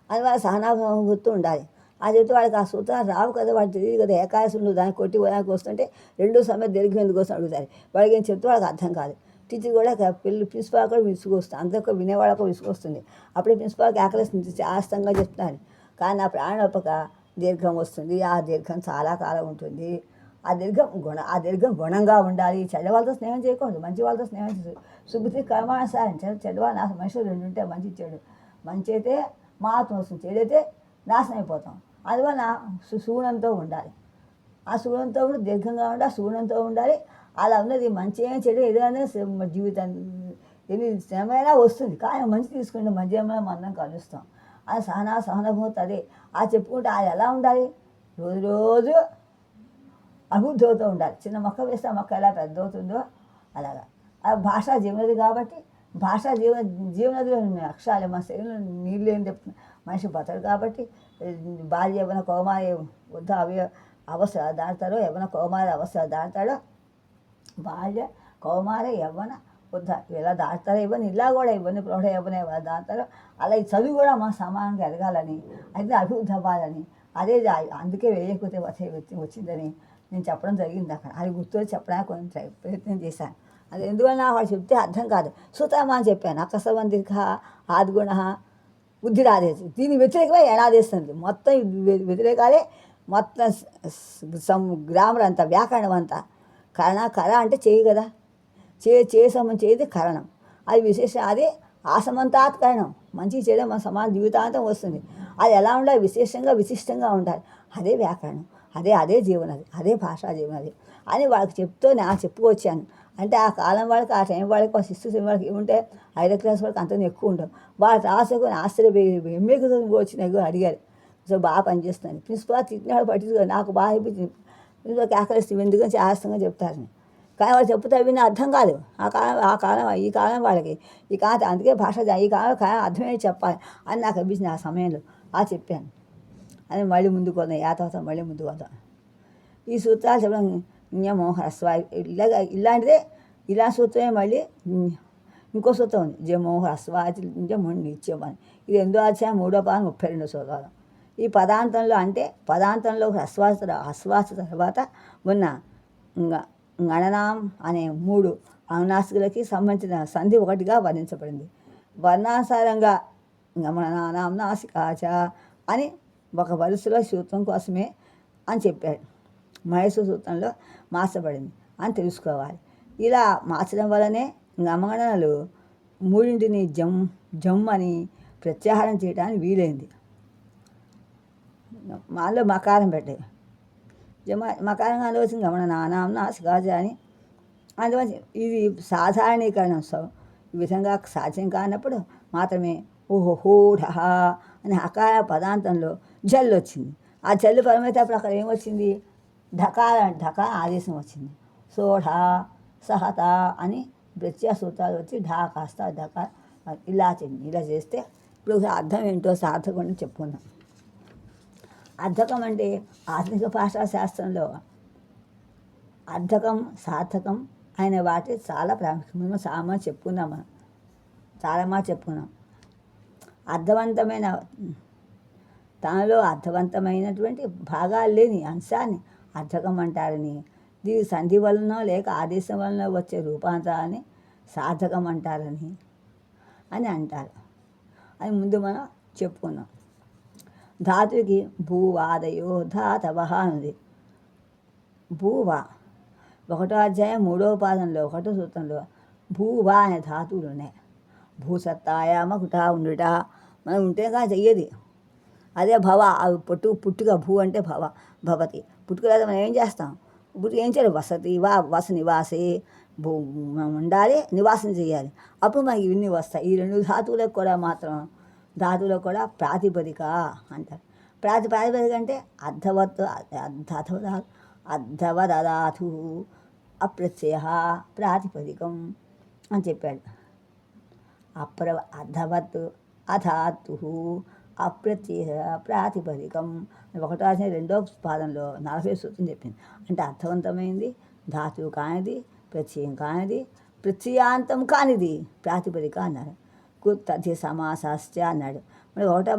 అందువల్ల సహనాభూతి ఉండాలి. ఆ చెప్తే వాడికి ఆ సూత్రాలు రావు కదా, వాడికి తెలియదు కదా. ఏకాదశి ఉండదు, దానికి కొట్టి దానికి వస్తుంటే 2 సమయం దీర్ఘం ఎందుకు వస్తుంది అడుగుతారు. వాడికి ఏం చెప్తే వాళ్ళకి అర్థం కాదు. టీచర్ కూడా ప్రిన్సిపాల్ కూడా విసుగొస్తుంది, అందరికీ వినేవాళ్ళకు విసుగొస్తుంది. అప్పుడే ప్రిన్సిపాల్కి ఆకలిస్తుంది, ఆస్తంగా చెప్తున్నాను. కానీ నా ప్రాణోపక దీర్ఘం వస్తుంది. ఆ దీర్ఘం చాలా కాలం ఉంటుంది. ఆ దీర్ఘం గుణంగా ఉండాలి. చెడ్డ వాళ్ళతో స్నేహం చేయకూడదు, మంచి వాళ్ళతో స్నేహం చేయాలి. సుబుద్ధి కర్మానుసారం. చెడ్డవాళ్ళు నాకు మనుషులు 2 ఉంటే మంచి చెడు. మంచి అయితే మహాత్మ వస్తుంది, చెడైతే నాశనం అయిపోతాం. అందువల్ల సుగుణంతో ఉండాలి. ఆ సుగుణంతో కూడా దీర్ఘంగా ఉండాలి, సుగుణంతో ఉండాలి. అలా ఉన్నది మంచి ఏం చెడు ఏదైనా జీవితం ఎన్ని శ్రమైనా వస్తుంది. కానీ మంచి తీసుకుంటే మంచి ఏమైనా మనం కలుస్తాం. అది సహనాభూతి. అదే ఆ చెప్పుకుంటే అది ఎలా ఉండాలి, రోజు అభివృద్ధి అవుతూ ఉండాలి. చిన్న మొక్క వేస్తే ఆ మొక్క ఎలా పెద్ద అవుతుందో అలాగా. అది భాషా జీవనది కాబట్టి భాషా జీవనదిలో అక్షరాలు మా శరీరంలో నీళ్ళు ఏం చెప్తున్నా మనిషి బతడు కాబట్టి బాల్య యవ్వన కౌమార వృద్ధ అవసరాలు దాటుతాడో, యవ్వన కౌమార అవసరాలు దాటుతాడో, బాల్య కౌమార యవ్వన వృద్ధ ఇలా దాటుతారో, ఇవన్నీ ఇలా కూడా ఇవన్నీ ప్రౌఢ యవ్వన ఎలా దాటుతారో అలా ఈ చదువు కూడా మా సమానంగా ఎదగాలని, అయితే అభివృద్ధి అవ్వాలని, అదే అందుకే వేయకపోతే వచ్చిందని నేను చెప్పడం జరిగింది. అక్కడ అది గుర్తు చెప్పడానికి కొంచెం ప్రయత్నం చేశాను. అది ఎందువల్ల వాడు చెప్తే అర్థం కాదు. సూతమ అని చెప్పాను. అకస్మ దీర్ఘ, ఆద్గుణ, బుద్ధిరాదేశం. దీని వ్యతిరేకమే ఎనాదేస్తుంది. మొత్తం వ్యతిరేకాలే మొత్తం గ్రామర్ అంతా, వ్యాకరణం అంతా. కర అంటే చేయి కదా, సంబంధం చేయది కరణం. అది విశేషం. అది ఆసమంతాత్ కరణం. మంచి చెడు మన సమాజ జీవితాంతం వస్తుంది. అది ఎలా ఉండాలి, విశేషంగా విశిష్టంగా ఉండాలి. అదే వ్యాకరణం, అదే జీవనది, అదే భాషా జీవనది అని వాళ్ళకి చెప్పుకొచ్చాను. అంటే ఆ కాలం వాళ్ళకి, ఆ టైం వాళ్ళకి, ఆ శిస్తు వాళ్ళకి ఏముంటే 5వ క్లాస్ వాళ్ళకి అంత ఎక్కువ ఉండవు. వాళ్ళు రాసుకొని ఎంఏకి వచ్చినాయి అడిగారు. సో బాగా పనిచేస్తుంది. ప్రిన్సిపాల్ తిట్టినాడు, పట్టించుకో. నాకు బాగా అనిపించింది. ప్రిన్సిపాల్కి ఆకలిస్తుంది, ఎందుకని ఆస్తంగా చెప్తారని. కానీ వాళ్ళు చెప్తే విని అర్థం కాదు. ఈ కాలం వాళ్ళకి ఈ కాలం అందుకే భాష ఈ కాలం అర్థమే చెప్పాలి అని నాకు అనిపించింది ఆ సమయంలో. చెప్పాను. అని మళ్ళీ ముందుకు వద్దాం, తర్వాత మళ్ళీ ముందుకు వద్దాం. ఈ సూత్రాలు చెప్పడం జ్ఞమోహ హ్రస్వ ఇలాంటిదే. ఇలా సూత్రమే మళ్ళీ ఇంకో సూత్రం ఉంది, జమోహ హ్రస్వాతి నిత్యం అని. ఇది 8వ అధ్యాయం 3వ పాదం 32వ శ్లోకం. ఈ పదాంతంలో హ్రస్వాస తర్వాత ఉన్న గణనాం అనే 3 అనునాసికలకి సంబంధించిన సంధి ఒకటిగా వర్ణించబడింది. వర్ణానుసారంగా గమనానాం నాసికాచ అని ఒక వరుసలో సూత్రం కోసమే అని చెప్పాడు. మహేశ్వర సూత్రంలో మార్చబడింది అని తెలుసుకోవాలి. ఇలా మార్చడం వల్లనే గమగణనలు 3ని జమ్ అని ప్రత్యాహారం చేయడానికి వీలైంది. మాలో మకారం పెట్టే మకారంగా అనువచ్చింది గమనానాం నాసికాచ అని. అందువల్ల ఇది సాధారణీకరణం. ఈ విధంగా సాధ్యం కానప్పుడు మాత్రమే హూఢ అని హకార పదాంతంలో జల్లు వచ్చింది. ఆ జల్లు పరమైనప్పుడు అక్కడ ఏమొచ్చింది, ఢకార ఆదేశం వచ్చింది. సోఢ సహత అని ప్రత్యయ సూత్రాలు వచ్చి ఢా కాస్త ఢకార ఇలా చేస్తే ఇప్పుడు అర్థం ఏంటో సార్థకం చెప్పుకున్నాం. అర్థకం అంటే ఆధునిక భాషా శాస్త్రంలో అర్థకం సార్థకం అయిన వాటి చాలా ప్రాముఖ్యమైన చాలా చెప్పుకున్నాం. తనలో అర్థవంతమైనటువంటి భాగాలు లేని అంశాన్ని అర్థకం అంటారని, దీని సంధి వలన లేక ఆదేశం వలన వచ్చే రూపాంతరాన్ని సార్థకం అంటారని అంటారు అని ముందు మనం చెప్పుకున్నాం. ధాతుకి భూవాదయో ధాతవః ఉంది. భూవా 1వ అధ్యాయం 3వ పాదంలో 1వ సూత్రంలో భూవా అనే ధాతువులు ఉన్నాయి. భూసత్తాయ మకుట ఉండుట, మనం ఉంటే కానీ చెయ్యది. అదే భవ, అవి పుట్టుక. భూ అంటే భవతి, పుట్టుక. లేదా మనం ఏం చేస్తాం? పుట్టుక ఏం చేయాలి? వసతి వస నివాసే, భూ మనం ఉండాలి, నివాసం చేయాలి. అప్పుడు మనకి ఇవన్నీ వస్తాయి. ఈ రెండు ధాతువులకు కూడా ధాతువులకు కూడా ప్రాతిపదిక అంటారు. ప్రాతిపదిక అంటే అర్ధవదాతు అప్రత్యయ ప్రాతిపదికం అని చెప్పాడు. అర్ధవత్ అధాతు అప్రత్యయ ప్రాతిపదికం. ఒకటో అధ్యాయం రెండో పాదంలో 40 సూత్రం చెప్పింది. అంటే అర్థవంతమైంది, ధాతువు కానిది, ప్రత్యయం కానిది, ప్రత్యయాంతం కానిది ప్రాతిపదిక అన్నారు. తథ్య సమాసాశ్చ అన్నాడు. మరి ఒకటో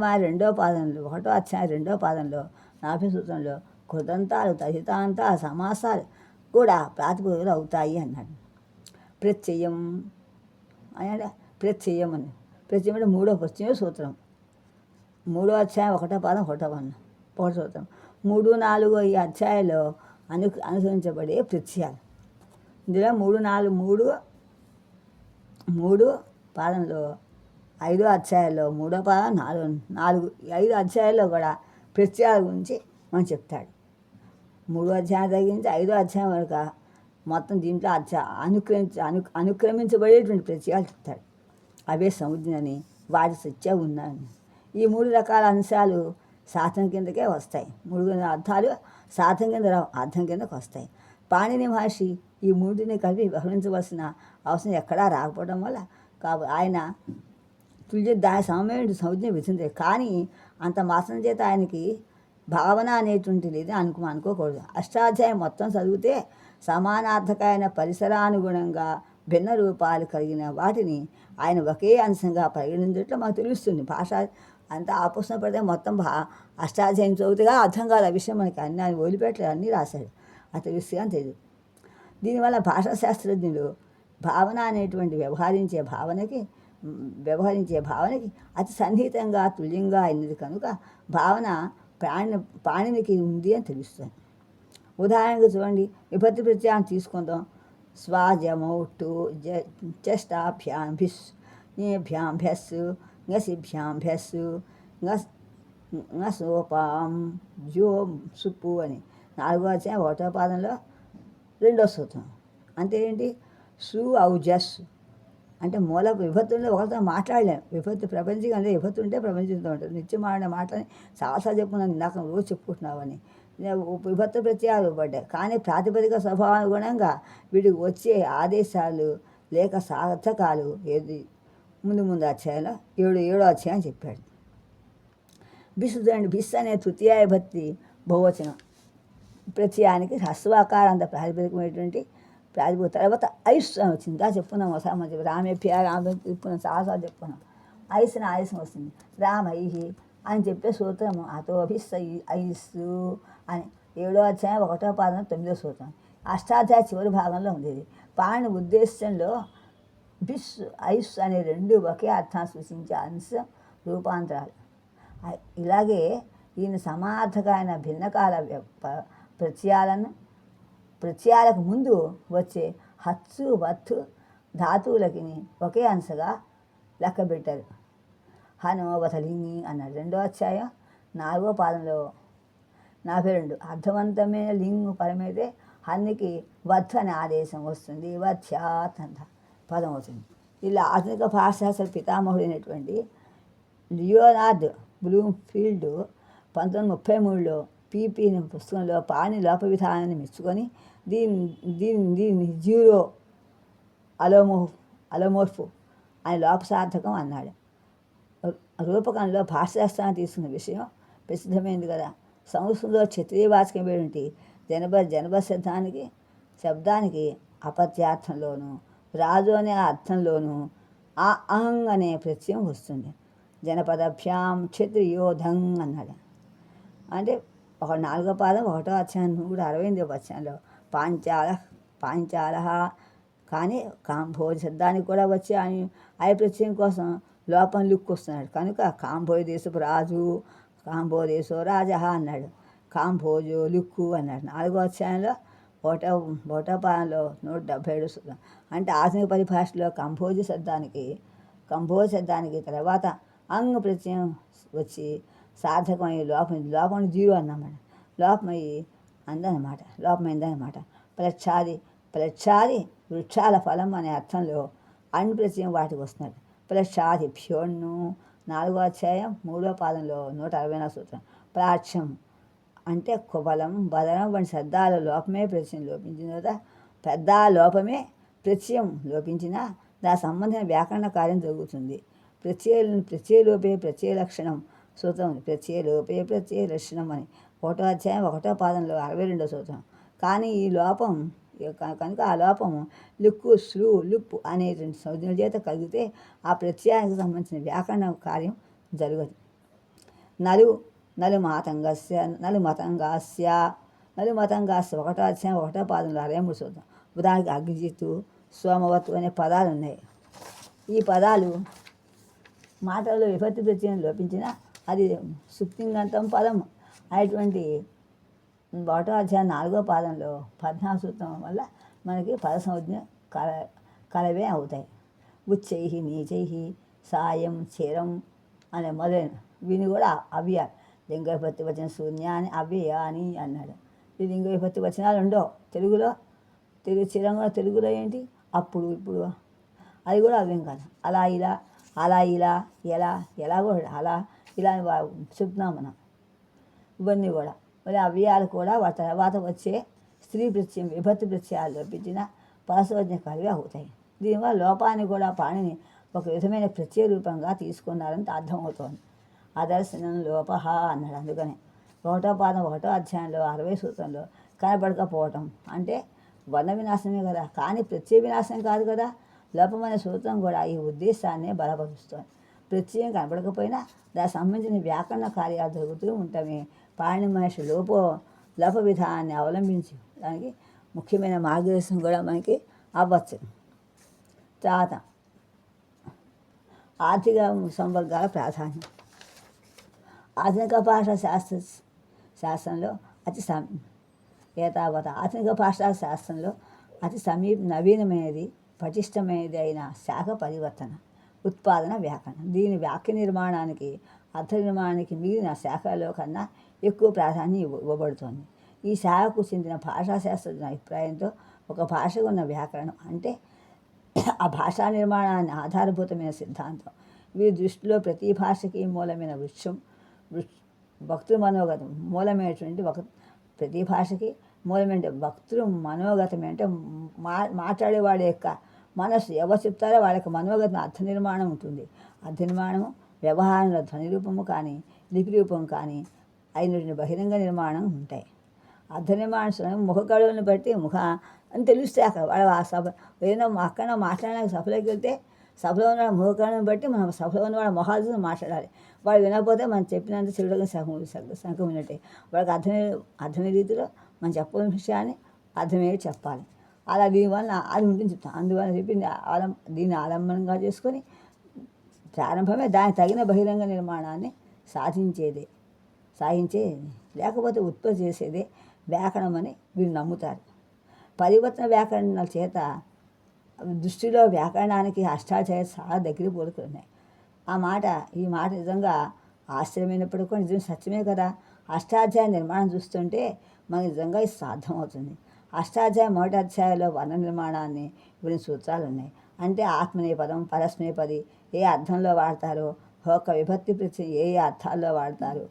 అధ్యాయం రెండో పాదంలో 40 సూత్రంలో కృదంతాలు, తదితాంతాలు, సమాసాలు కూడా ప్రాతిపదికలు అవుతాయి అన్నాడు. ప్రత్యయం అంటే ప్రత్యయం అంటే మూడో ప్రత్యయ సూత్రం. 3వ అధ్యాయం 1వ పాదం 1వ సూత్రం. 3, 4 ఈ అధ్యాయంలో అనుసరించబడే ప్రత్యయాలు. ఇందులో 3 పాదంలో 5వ అధ్యాయంలో 3వ పాదం 4 5 అధ్యాయాల్లో కూడా ప్రత్యయాల గురించి మనం చెప్తాడు. 3వ అధ్యాయం తగ్గించి 5వ అధ్యాయం వరకు మొత్తం దీంట్లో అనుక్రమించబడేటువంటి ప్రత్యయాలు చెప్తాడు. అవే సంజ్ఞని, వాటి సత్య ఉన్నాయని. ఈ 3 రకాల అంశాలు సాధన కిందకే వస్తాయి. 3 అర్థాలు సాధన కింద అర్థం కిందకు వస్తాయి. పాణిని మహర్షి ఈ 3ని కలిపి వ్యవహరించవలసిన అవసరం ఎక్కడా రాకపోవడం వల్ల ఆయన దాని సమయమైన సంజ్ఞ విధించారు. కానీ అంత మాత్రం చేత ఆయనకి భావన అనేటువంటి లేదు అనుకోకూడదు. అష్టాధ్యాయం మొత్తం చదివితే సమానార్థకమైన పరిసరానుగుణంగా భిన్న రూపాలు కలిగిన వాటిని ఆయన ఒకే అంశంగా పరిగణించట్లో మాకు తెలుస్తుంది. భాష అంతా ఆపుస్తున్న పడితే మొత్తం అష్టాధ్యాయం చదువుతుగా అర్థం కాదు. ఆ విషయం మనకి అన్నీ ఆయన వదిలిపెట్టలేదు, అన్నీ రాశాడు. అది తెలుస్తుంది అని తెలియదు. దీనివల్ల భాషా శాస్త్రజ్ఞులు భావన అనేటువంటి వ్యవహరించే భావనకి అతి సన్నిహితంగా తుల్యంగా అయినది కనుక భావన పాణినికి ఉంది అని తెలుస్తుంది. ఉదాహరణకు చూడండి, విభక్తి ప్రత్యయం తీసుకుందాం. స్వాజమౌటు జష్టాభ్యాం భిస్, భ్యాం భ్యస్, ngసిభ్యాం భ్యస్, ngసోపాం జో సుప్పు అని 4వ అధ్యాయం 1వ పాదంలో 2వ సూత్రం. అంటే ఏంటి? సు ఔజస్ అంటే మూల విభక్తుల్లో ఒకరితో మాట్లాడలేం. విభక్తి ప్రపంచంగా అంటే విభక్తి ఉంటే ప్రపంచంతో ఉంటుంది. నిత్యం ఆడిన మాటని చాలాసార్లు చెప్పుకున్నాను, ఇందాక రోజు చెప్పుకుంటున్నావని. విభక్తి ప్రత్యయాలు పడ్డాయి. కానీ ప్రాతిపదిక స్వభావానుగుణంగా వీటికి వచ్చే ఆదేశాలు లేక సార్థకాలు ఏది ముందు అధ్యాయంలో 7వ అధ్యాయం చెప్పాడు. బిస్ చూడండి, బిస్ అనే తృతీయ విభక్తి బహువచనం ప్రత్యయానికి హ్రస్వాకారంత ప్రాతిపదికమైనటువంటి ప్రాతిపదిక. తర్వాత ఐస్ వచ్చింది. ఇంకా చెప్పుకున్నాం ఒకసారి మనం రామేభ్య చెప్పుకున్నాం, చాలాసార్లు చెప్పుకున్నాం. ఆయుసం వస్తుంది. రామై అని చెప్పే సూత్రము అతోభిస్ ఐస్సు అని 7వ అధ్యాయం 1వ పాదం 9వ సూత్రం. అష్టాధ్యాయ చివరి భాగంలో ఉంది. ఇది పాణి ఉద్దేశంలో బిస్ ఐస్ అనే 2 ఒకే అర్థాన్ని సూచించే అంశ రూపాంతరాలు. ఇలాగే ఈయన సమార్థకమైన భిన్నకాల ప్రత్యయాలకు ముందు వచ్చే హత్సు వత్తు ధాతువులకి ఒకే అంశగా లెక్కబెట్టారు. హనోవతలింగి అన్నాడు. 2వ అధ్యాయం 4వ పాదంలో 42. అర్థవంతమైన లింగు పరమైతే హన్నికి వత్ అనే ఆదేశం వస్తుంది. వత్యాత్ అంత పదం అవుతుంది. ఇలా ఆధునిక భాషాశాస్త్ర పితామహుడైనటువంటి లియోనార్డ్ బ్లూమ్ఫీల్డ్ 1933లో పీపీ పుస్తకంలో పాణి లోప విధానాన్ని మెచ్చుకొని దీన్ని జీరో అలోమోర్ఫ్ అని లోపసార్థకం అన్నాడు. రూపకంలో భాషాశాస్త్రాన్ని తీసుకున్న విషయం ప్రసిద్ధమైంది కదా. సంస్కృతంలో క్షత్రియవాచకమైనటువంటి జనబ శబ్దానికి అపత్యార్థంలోనూ రాజు అనే అర్థంలోనూ ఆ అంగ్ అనే ప్రత్యయం వస్తుంది. జనపదభ్యాం క్షత్రియోధం అన్నాడు. అంటే 4వ పాదం 1వ అధ్యాయం 168వ అధ్యాయంలో పాంచాల కానీ కాంభోజ శబ్దానికి కూడా వచ్చి ఆయన ప్రత్యయం కోసం లోపం లుక్కు వస్తున్నాడు కనుక కాంభోజ దేశపు రాజు, కాంభో దేశో రాజ అన్నాడు. కాంభోజో లుక్కు అన్నాడు. 4వ అధ్యాయంలో ఒకటో ఒకటో పాదంలో 177 సూత్రం. అంటే ఆధునిక పరిభాషలో కంపోజ్ శబ్దానికి తర్వాత అంగ్ ప్రత్యయం వచ్చి సార్థకమయ్యి లోపం జీరో అన్నమాట. లోపమైందన్నమాట. ప్రచ్ఛాది వృక్షాల ఫలం అనే అర్థంలో అణ్ ప్రత్యయం వాటికి వస్తున్నాడు. ప్రచ్ఛాది భ్యోన్ను 4వ అధ్యాయం 3వ పాదంలో 164 సూత్రం. ప్రాచ్యం అంటే కుబలం బదనం వంటి శబ్దాల లోపమే ప్రత్యయం లోపించిన కదా. పెద్ద లోపమే ప్రత్యయం లోపించినా దాని సంబంధించిన వ్యాకరణ కార్యం జరుగుతుంది. ప్రత్యయలోపే ప్రత్యయ లక్షణం సూత్రం ఉంది. ప్రత్యయలోపే ప్రత్యయ లక్షణం అని 1వ అధ్యాయం 1వ పాదంలో 62వ సూత్రం. కానీ కనుక ఆ లోపము లుక్కు స్లు లుప్పు అనేటువంటి సంజ్ఞల చేత కలిగితే ఆ ప్రత్యయానికి సంబంధించిన వ్యాకరణ కార్యం జరగదు. నలు మాతంగాస్య 1వ అధ్యాయం 1వ పాదంలో 63 సూత్రం. ఉదాహరణకి అగ్నిజిత్తు సోమవత్తు అనే పదాలు ఉన్నాయి. ఈ పదాలు మాటల్లో విభక్తి ప్రత్యయం లోపించిన అది సుప్తింగంతం పదం అనేటువంటి 1వ అధ్యాయం 4వ పాదంలో 14 సూత్రం వల్ల మనకి పద సంజ్ఞ కలవే అవుతాయి. ఉచ్చై నీచై సాయం చిరం అనే మొదలైన వీని కూడా అవ్య లింగ విభక్తి వచ్చిన శూన్య అని అవ్యయ అని అన్నాడు. ఈ లింగ విభక్తి వచనాలు ఉండవు తెలుగు చిరం కూడా తెలుగులో ఏంటి అప్పుడు ఇప్పుడు అది కూడా అవ్యం కాదు. అలా ఇలా ఎలా కూడా అలా ఇలా చెప్తున్నాం మనం. ఇవన్నీ కూడా మరి అవ్యయాలు కూడా వాటి తర్వాత వచ్చే స్త్రీ ప్రత్యయం విభక్తి ప్రత్యయాలు లోపించిన పరసవజ్ఞ కలివి అవుతాయి. దీనివల్ల లోపాన్ని కూడా పాణిని ఒక విధమైన ప్రత్యయ రూపంగా తీసుకున్నారని అర్థమవుతోంది. అదర్శనం లోపహ అన్నాడు. అందుకనే 1వ పాదం 1వ అధ్యాయంలో 60 సూత్రంలో కనపడకపోవటం అంటే వర్ణ వినాశనమే కదా, కానీ ప్రత్యయ వినాశనం కాదు కదా. లోపమనే సూత్రం కూడా ఈ ఉద్దేశాన్నే బలపరుస్తోంది. ప్రత్యయం కనపడకపోయినా దానికి సంబంధించిన వ్యాకరణ కార్యాలు జరుగుతూ ఉంటామే. పాణిని మహర్షి లోప విధానాన్ని అవలంబించి దానికి ముఖ్యమైన మార్గదర్శనం కూడా మనకి అవ్వచ్చు. తర్వాత ఆర్థిక సంవర్గాల ప్రాధాన్యం. ఆధునిక భాషా శాస్త్రంలో ఆధునిక భాషా శాస్త్రంలో అతి నవీనమైనది పటిష్టమైనది అయిన శాఖ పరివర్తన ఉత్పాదన వ్యాకరణం. దీని వాక్య నిర్మాణానికి అర్థ నిర్మాణానికి మిగిలిన శాఖలో కన్నా ఎక్కువ ప్రాధాన్యం ఇవ్వబడుతోంది. ఈ శాఖకు చెందిన భాషాశాస్త్రజ్ఞ అభిప్రాయంతో ఒక భాషకు ఉన్న వ్యాకరణం అంటే ఆ భాషా నిర్మాణాన్ని ఆధారభూతమైన సిద్ధాంతం. వీరి దృష్టిలో ప్రతి భాషకి మూలమైన వక్తృ మనోగతం మూలమైనటువంటి ప్రతి భాషకి మూలమైన వక్తృ మనోగతమే అంటే మాట్లాడేవాడి యొక్క మనస్సు ఎవరు చెప్తారో వాళ్ళకి మనోగతం అర్థ నిర్మాణం ఉంటుంది. అర్థ నిర్మాణము వ్యవహారంలో ధ్వని రూపము కానీ లిపి రూపం కానీ అయినటువంటి బహిరంగ నిర్మాణం ఉంటాయి. అర్థ నిర్మాణం ముఖ కళలను బట్టి అని తెలుస్తే అక్కడ వాళ్ళ ఆ సభ ఏదైనా అక్కడ మాట్లాడడానికి సభలోకి వెళ్తే సభలో ఉన్న ముఖకళను బట్టి మనం సభలో ఉన్న వాళ్ళ మొహాలతో మాట్లాడాలి. వాళ్ళు వినకపోతే మనం చెప్పినంత చెడుగా శంఖం ఉన్నట్టే. వాళ్ళకి అర్థమయ్యే రీతిలో మనం చెప్పని విషయాన్ని అర్థమయ్యే చెప్పాలి. అలా దీనివల్ల అది ఉంటుంది చెప్తాం. అందువల్ల చెప్పి దీన్ని ఆలంబనంగా చేసుకొని ప్రారంభమే దానికి తగిన బహిరంగ నిర్మాణాన్ని సాధించేదే లేకపోతే ఉత్పత్తి చేసేదే వ్యాకరణం అని వీరు నమ్ముతారు. పరివర్తన వ్యాకరణాల చేత దృష్టిలో వ్యాకరణానికి అష్టాధ్యాయ చాలా దగ్గర పోలుకున్నాయి. ఈ మాట నిజంగా ఆశ్చర్యమైనప్పటికీ కూడా నిజం సత్యమే కదా. అష్టాధ్యాయ నిర్మాణం చూస్తుంటే మనకి నిజంగా ఇది సాధ్యమవుతుంది. అష్టాధ్యాయ మొదటి అధ్యాయంలో వర్ణ నిర్మాణాన్ని ఇవి సూత్రాలు ఉన్నాయి. అంటే ఆత్మనేపదం పరస్మేపది ఏ అర్థంలో వాడతారో, ఒక విభక్తి ప్రత్యయం ఏ అర్థాల్లో వాడతారు,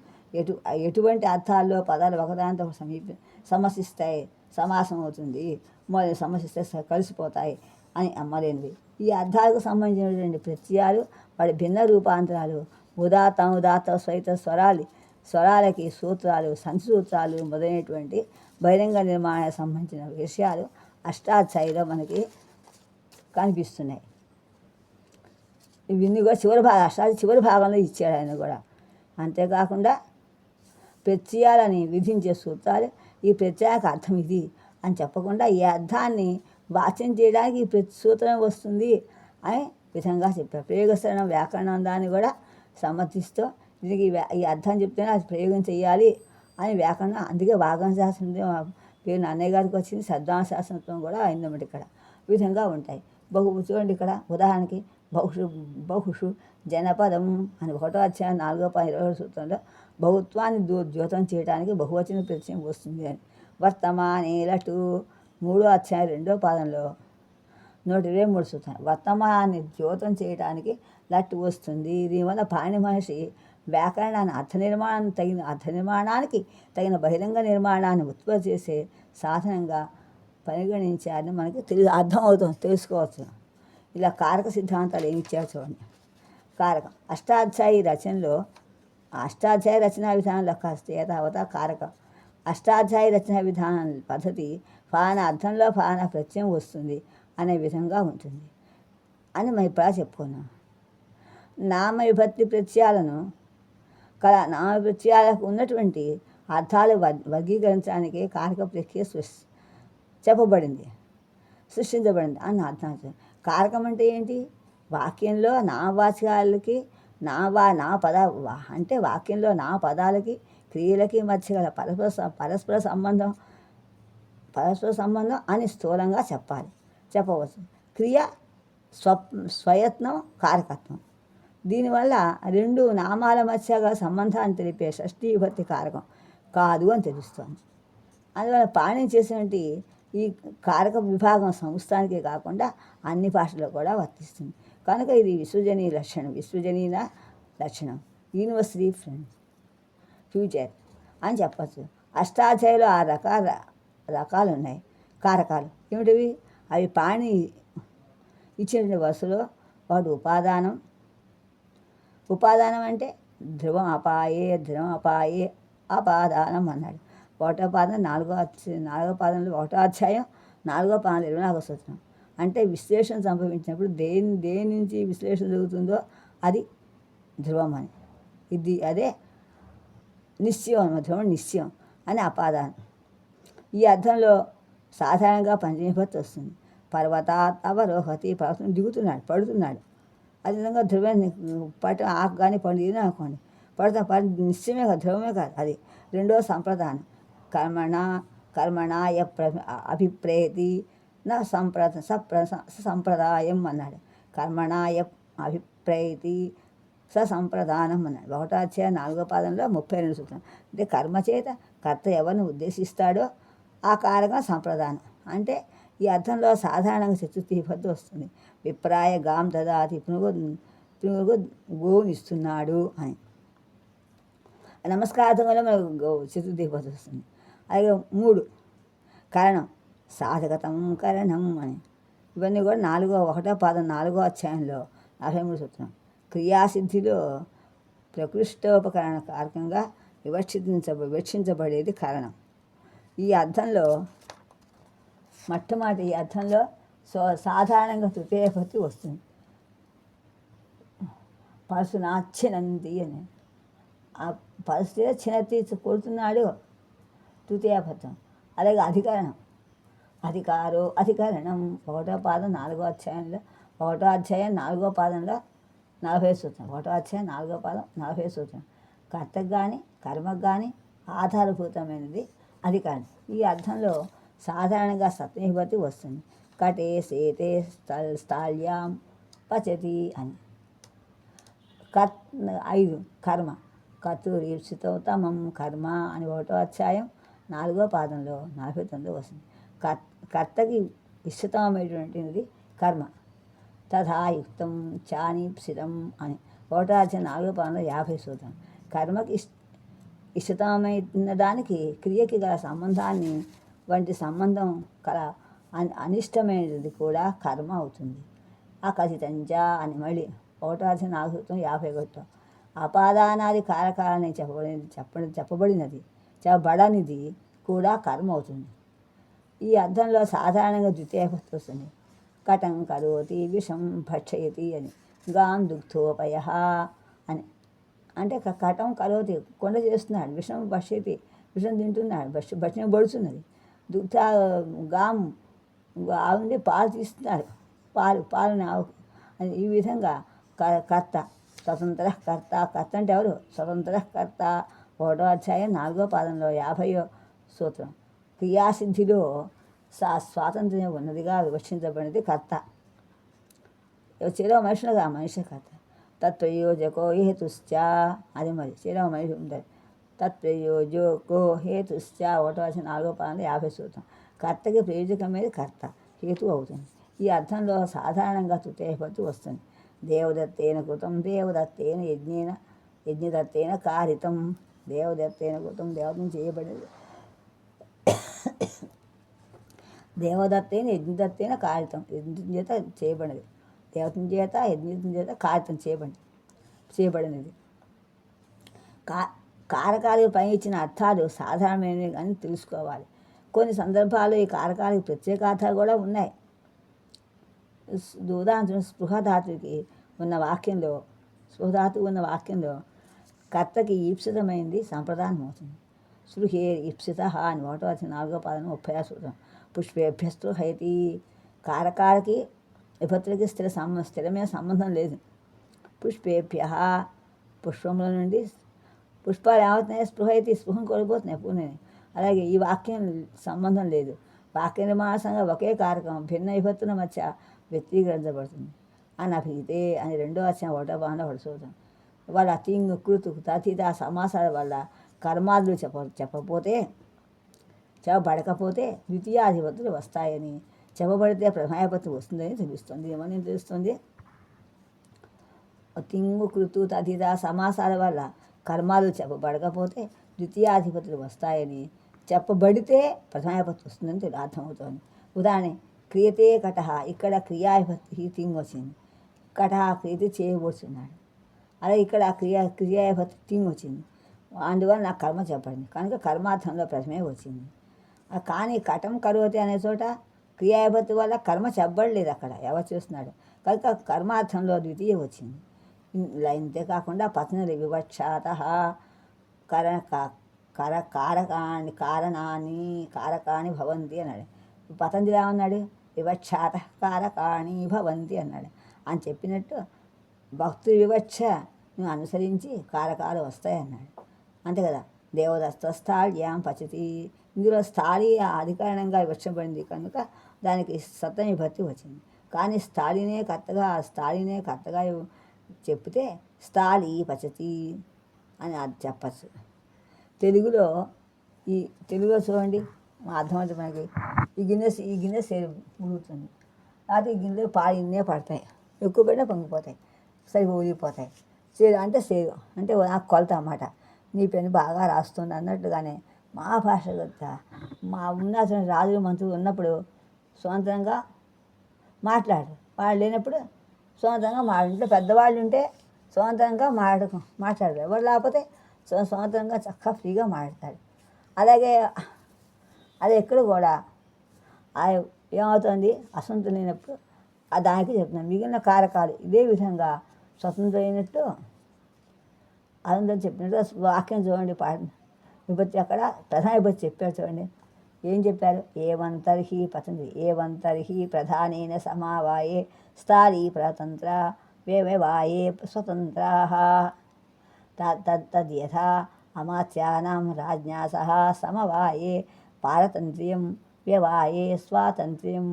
ఎటువంటి అర్థాల్లో పదాలు ఒకదానితో సమసిస్తాయి, సమాసం అవుతుంది, సమసిస్తే కలిసిపోతాయి అని అమ్మలేనివి. ఈ అర్థాలకు సంబంధించినటువంటి ప్రత్యయాలు వాటి భిన్న రూపాంతరాలు ఉదాత్త స్వైత స్వరాలకి సూత్రాలు సంధి సూత్రాలు మొదలైనటువంటి బహిరంగ నిర్మాణానికి సంబంధించిన విషయాలు అష్టాధ్యాయిలో మనకి కనిపిస్తున్నాయి. ఇవన్నీ కూడా చివరి భాగంలో ఇచ్చాడు ఆయన కూడా. అంతేకాకుండా ప్రత్యయాలని విధించే సూత్రాలు ఈ ప్రత్యయానికి అర్థం ఇది అని చెప్పకుండా ఈ అర్థాన్ని వాచ్యం చేయడానికి ఈ ప్రతి సూత్రం వస్తుంది అని విధంగా చెప్పారు. ప్రయోగసరణ వ్యాకరణం దాన్ని కూడా సమర్థిస్తూ దీనికి ఈ అర్థం చెప్తేనే అది ప్రయోగం చేయాలి అని వ్యాకరణం. అందుకే వాగం శాస్త్రం పేరు అన్నయ్య గారికి వచ్చింది. సద్వాంశాసనత్వం కూడా అయిందన్నమాట ఇక్కడ. ఈ విధంగా ఉంటాయి. చూడండి ఇక్కడ ఉదాహరణకి బహుషు జనపదం అని 1వ అధ్యాయం 4-27 సూత్రంలో బహుత్వాన్ని ద్యోతం చేయడానికి బహువచన ప్రత్యయం వస్తుంది అని. వర్తమానే లటు 3వ అధ్యాయం 2వ పాదంలో 123 సూత్రం వర్తమానాన్ని ద్యోతం చేయడానికి లట్టు వస్తుంది. దీనివల్ల పాణి మహర్షి వ్యాకరణాన్ని అర్థ నిర్మాణానికి తగిన బహిరంగ నిర్మాణాన్ని ఉత్పత్తి చేసే సాధనంగా పరిగణించారని మనకి అర్థం అవుతుంది, తెలుసుకోవచ్చు. ఇలా కారక సిద్ధాంతాలు ఏమి ఇచ్చారు చూడండి. కారకం అష్టాధ్యాయి రచనా విధానంలో యథావత కారకం అష్టాధ్యాయి రచనా విధానం పద్ధతి ఫలానా అర్థంలో ఫలానా ప్రత్యయం వస్తుంది అనే విధంగా ఉంటుంది అని మనం ఇప్పుడు చెప్పుకున్నాం. నామ విభక్తి ప్రత్యయాలకు ఉన్నటువంటి అర్థాలు వర్గీకరించడానికి కారక ప్రక్రియ సృష్టించబడింది అని అర్థం. కారకం అంటే ఏంటి? వాక్యంలో నామవాచకాలకి అంటే వాక్యంలో నా పదాలకి క్రియలకి మధ్య గల పరస్పర సంబంధం అని స్థూలంగా చెప్పవచ్చు. క్రియ స్వయత్నం కారకత్వం. దీనివల్ల 2 నామాల మధ్య గల సంబంధాన్ని తెలిపే షష్ఠీ విభక్తి కారకం కాదు అని తెలుస్తోంది. అందువల్ల పాణిని చేసినటువంటి ఈ కారక విభాగం సంస్థానికే కాకుండా అన్ని భాషల్లో కూడా వర్తిస్తుంది. కనుక ఇది విశ్వజనీయ లక్షణం యూనివర్సరీ ఫ్యూచర్ అని చెప్పచ్చు. అష్టాధ్యాయులు 6 రకాలు ఉన్నాయి కారకాలు. ఏమిటివి? అవి పాణి ఇచ్చిన వరుసలో వాడు ఉపాదానం అంటే ధ్రువం అపాయే అపాదానం అన్నాడు. 1వ పాదం 4వ పాదంలో 1వ అధ్యాయం 4వ పాదంలో 24వ సూత్రం. అంటే విశ్లేషణ సంభవించినప్పుడు దేని నుంచి విశ్లేషణ జరుగుతుందో అది ధ్రువం అని. అదే నిశ్చయం, ధ్రువం నిశ్చయం అని అపాదానం. ఈ అర్థంలో సాధారణంగా పంచమీభక్తి వస్తుంది. పర్వతాత్ అవరోహతి, పర్వతం పడుతున్నాడు. అదేవిధంగా ధ్రువాన్ని ఆకు కానీ పండుగ అనుకోండి, నిశ్చయమే కాదు, ధ్రువమే కాదు, అది 2వ సంప్రదానం. కర్మణాయ అభిప్రేతి నా సంప్రదాయం అన్నాడు. కర్మణాయ అభిప్రేతి సంప్రదానం అన్నాడు. 1వ అధ్యాయం 4వ పాదంలో 32 సూత్రం. అంటే కర్మ చేత కర్త ఎవరిని ఉద్దేశిస్తాడో ఆ కారకం సంప్రదానం. అంటే ఈ అర్థంలో సాధారణంగా చతుర్థి విభక్తి వస్తుంది. విప్రాయ గాం దదాతి, పునుగు గోవునిస్తున్నాడు అని. నమస్కారంలో మనకు చతుర్థి విభక్తి వస్తుంది. అలాగే 3 కరణం సాధకతం కరణం అని. ఇవన్నీ కూడా 1వ పాదం 4వ అధ్యాయంలో 43 సూత్రం. క్రియాసిద్ధిలో ప్రకృష్టోపకరణ కారకంగా వివక్షించబడేది కరణం. ఈ అర్థంలో మొట్టమొదటి సాధారణంగా తృతీయ విభక్తి వస్తుంది. పరశునాచ్చినంతి అని. ఆ పరిస్థితి చిన్నతి కొడుతున్నాడు తృతీయ పదం. అలాగే అధికరణం 1వ పాదం 4వ అధ్యాయంలో 1వ అధ్యాయం 4వ పాదంలో 40 సూత్రం. 1వ అధ్యాయం 4వ పాదం 40 సూత్రం. కర్తకు కానీ కర్మకు కానీ ఆధారభూతమైనది అధికరణం. ఈ అర్థంలో సాధారణంగా సప్తమి విభక్తి వస్తుంది. కటే సేతే స్థాళ్యాం పచతి అని. 5 కర్మ కర్తూరీప్సితోత్తమం కర్మ అని 1వ అధ్యాయం 4వ పాదంలో 49 వస్తుంది. కర్తకి ఇష్టతమైనటువంటిది కర్మ. తథాయుక్తం చానీప్సితం అని 1వ అధ్యాయం 4వ పాదంలో 50 సూత్రం. కర్మకి ఇష్టతమైన దానికి క్రియకి గల సంబంధాన్ని వంటి సంబంధం కల అనిష్టమైనది కూడా కర్మ అవుతుంది. అకథితంచా అని మళ్ళీ 1వ అధ్యాయం 4వ సూత్రం 51. అపాదానాది కారకాలని చెప్పబడినది కూడా కర్మ అవుతుంది. ఈ అర్థంలో సాధారణంగా ద్వితీయ విభక్తి వస్తుంది. కటం కరోతి విషం భక్షయతి అని. గాం దుగ్ధోపయ అని. అంటే కటం కరోతి కొండ చేస్తున్నాడు, విషం భక్షయతి విషం తింటున్నాడు, భక్షణ పడుతున్నది. దుగ్ధ గాం ఆవుండి పాలు తీస్తున్నాడు, పాలని ఆవు అని. ఈ విధంగా కర్త స్వతంత్ర కర్త అంటే ఎవరు? స్వతంత్ర కర్త 1వ అధ్యాయం 4వ పాదంలో 50వ సూత్రం. క్రియాసిద్ధిలో స్వాతంత్ర్యం ఉన్నదిగా వివక్షించబడినది కర్త. చెరవ మనిషిగా ఆ మనిషి కర్త. తత్ప్రయోజకో హేతుశ్చ, అది మరి చెరవ మనిషి ఉంటుంది. తత్ప్రయోజకో హేతుశ్చ 1-4 పాదంలో 50 సూత్రం. కర్తకి ప్రయోజకమేది కర్త, హేతు అవుతుంది. ఈ అర్థంలో సాధారణంగా తృతీయపత్తు వస్తుంది. దేవదత్తేన కృతం దేవదత్తేన యజ్ఞదత్తేన కారితం. దేవదత్తేన కృతం దేవతం చేయబడింది. దేవదత్తేన యజ్ఞదత్తేన కారితం యజ్ఞం చేత చేయబడినది. దేవతం చేత యజ్ఞం చేత కారితం చేయబడినది. కారకాలకు పై ఇచ్చిన అర్థాలు సాధారణమైనవి కానీ తెలుసుకోవాలి. కొన్ని సందర్భాల్లో ఈ కారకాలకు ప్రత్యేక అర్థాలు కూడా ఉన్నాయి. ఉదాహరణ స్పృహధాతువుకి ఉన్న వాక్యంలో కర్తకి ఈప్సితమైంది సంప్రదానం అవుతుంది. స్పృహే ఈప్సిత అని 1-4 పాదం 36 సూత్రం. పుష్పేభ్యస్తు హైతి. కారకాలకి విభక్తులకి స్థిరమైన సంబంధం లేదు. పుష్పేభ్య పుష్పముల నుండి పుష్పాలు ఏమవుతున్నాయి? స్పృహైతి స్పృహం కోల్పోతున్నాయి పూర్ణని. అలాగే ఈ వాక్యం సంబంధం లేదు. వాక్య నిర్మాణంగా ఒకే కారకం భిన్న విభక్తుల మధ్య వ్యక్తీకరించబడుతుంది. అనభితే అని 2వ అధ్యాయం 1వ పాదంలో 1 సూత్రం. వాళ్ళ తింగ్ కృతు తథిత సమాసాల వల్ల కర్మాదులు చెప్పబడకపోతే ద్వితీయాధిపతులు వస్తాయని, చెప్పబడితే ప్రథమాధిపతి వస్తుందని తెలుస్తుంది. ఏమని తెలుస్తుంది? తింగు కృతు తథిత సమాసాల వల్ల కర్మాలు చెప్పబడకపోతే ద్వితీయాధిపతులు వస్తాయని, చెప్పబడితే ప్రథమాధిపతి వస్తుందని అర్థమవుతోంది. ఉదాహరణ క్రియతే కటహ. ఇక్కడ క్రియాధిపతి తింగ్ వచ్చింది. కటహ క్రియతే చేయబోతున్నాడు. అలాగే ఇక్కడ క్రియాధిపతి తింగ్ వచ్చింది. అందువల్ల నాకు కర్మ చెప్పబడింది కనుక కర్మార్థంలో ప్రథమే వచ్చింది. కానీ కటం కరోతి అనే చోట క్రియాధిపతి వల్ల కర్మ చెప్పబడలేదు. అక్కడ ఎవరు చేస్తున్నాడు కనుక కర్మార్థంలో ద్వితీయ వచ్చింది. ఇంతేకాకుండా పతనలి వివక్షాత కారకాని భవంతి అన్నాడు. పతంజలి ఏమన్నాడు? వివక్షాత కారకాణి భవంతి అన్నాడు. అని చెప్పినట్టు భక్తుల వివక్ష నువ్వు అనుసరించి కారకాలు వస్తాయన్నాడు. అంతే కదా. దేవదత్త స్థాళ్యాం పచతి. ఇందులో స్థాళి అధికారణంగా వివక్షపడింది కనుక దానికి సప్తమి విభక్తి వచ్చింది. కానీ స్థాళినే కర్తగా చెప్తే స్థాళి పచతి అని అది చెప్పచ్చు. తెలుగులో చూడండి అర్థమవుతుంది మనకి. ఈ గిన్నె సేరు మురుగుతుంది. లేకపోతే ఈ గిన్నెలో పాలు ఇన్నే పడతాయి, ఎక్కువ పడినా పొంగిపోతాయి, సరి ఊరిపోతాయి. సేరు అంటే నాకు కొలత అన్నమాట. నీ పెన్ను బాగా రాస్తుంది అన్నట్టుగానే మా భాష మా ఉన్నత రాజులు మంత్రులు ఉన్నప్పుడు స్వతంత్రంగా మాట్లాడరు. వాళ్ళు లేనప్పుడు స్వతంత్రంగా ఇంట్లో పెద్దవాళ్ళు ఉంటే స్వతంత్రంగా మాట్లాడరు. ఎవరు లేకపోతే స్వతంత్రంగా చక్కగా ఫ్రీగా మాట్లాడతారు. అలాగే అది ఎక్కడ కూడా ఏమవుతుంది? అసంతృప్తి లేనప్పుడు దానికి చెప్తున్నాను. మిగిలిన కారకాలు ఇదే విధంగా స్వతంత్రమైనట్టు అనంతరం చెప్పినట్టు వాక్యం చూడండి. విభక్తి అక్కడ ప్రధాన విభక్తి చెప్పారు చూడండి. ఏం చెప్పారు? ఏవంతర్హి పతంజలి ఏవంతర్హి ప్రధానేన సమావాయే స్థాళీ ప్రతంత్ర వ్యవాయే స్వతంత్రా తద్యథా అమాత్యానాం రాజ్ఞా సహ సమవాయే పారతంత్ర్యం వ్యవాయే స్వాతంత్ర్యం.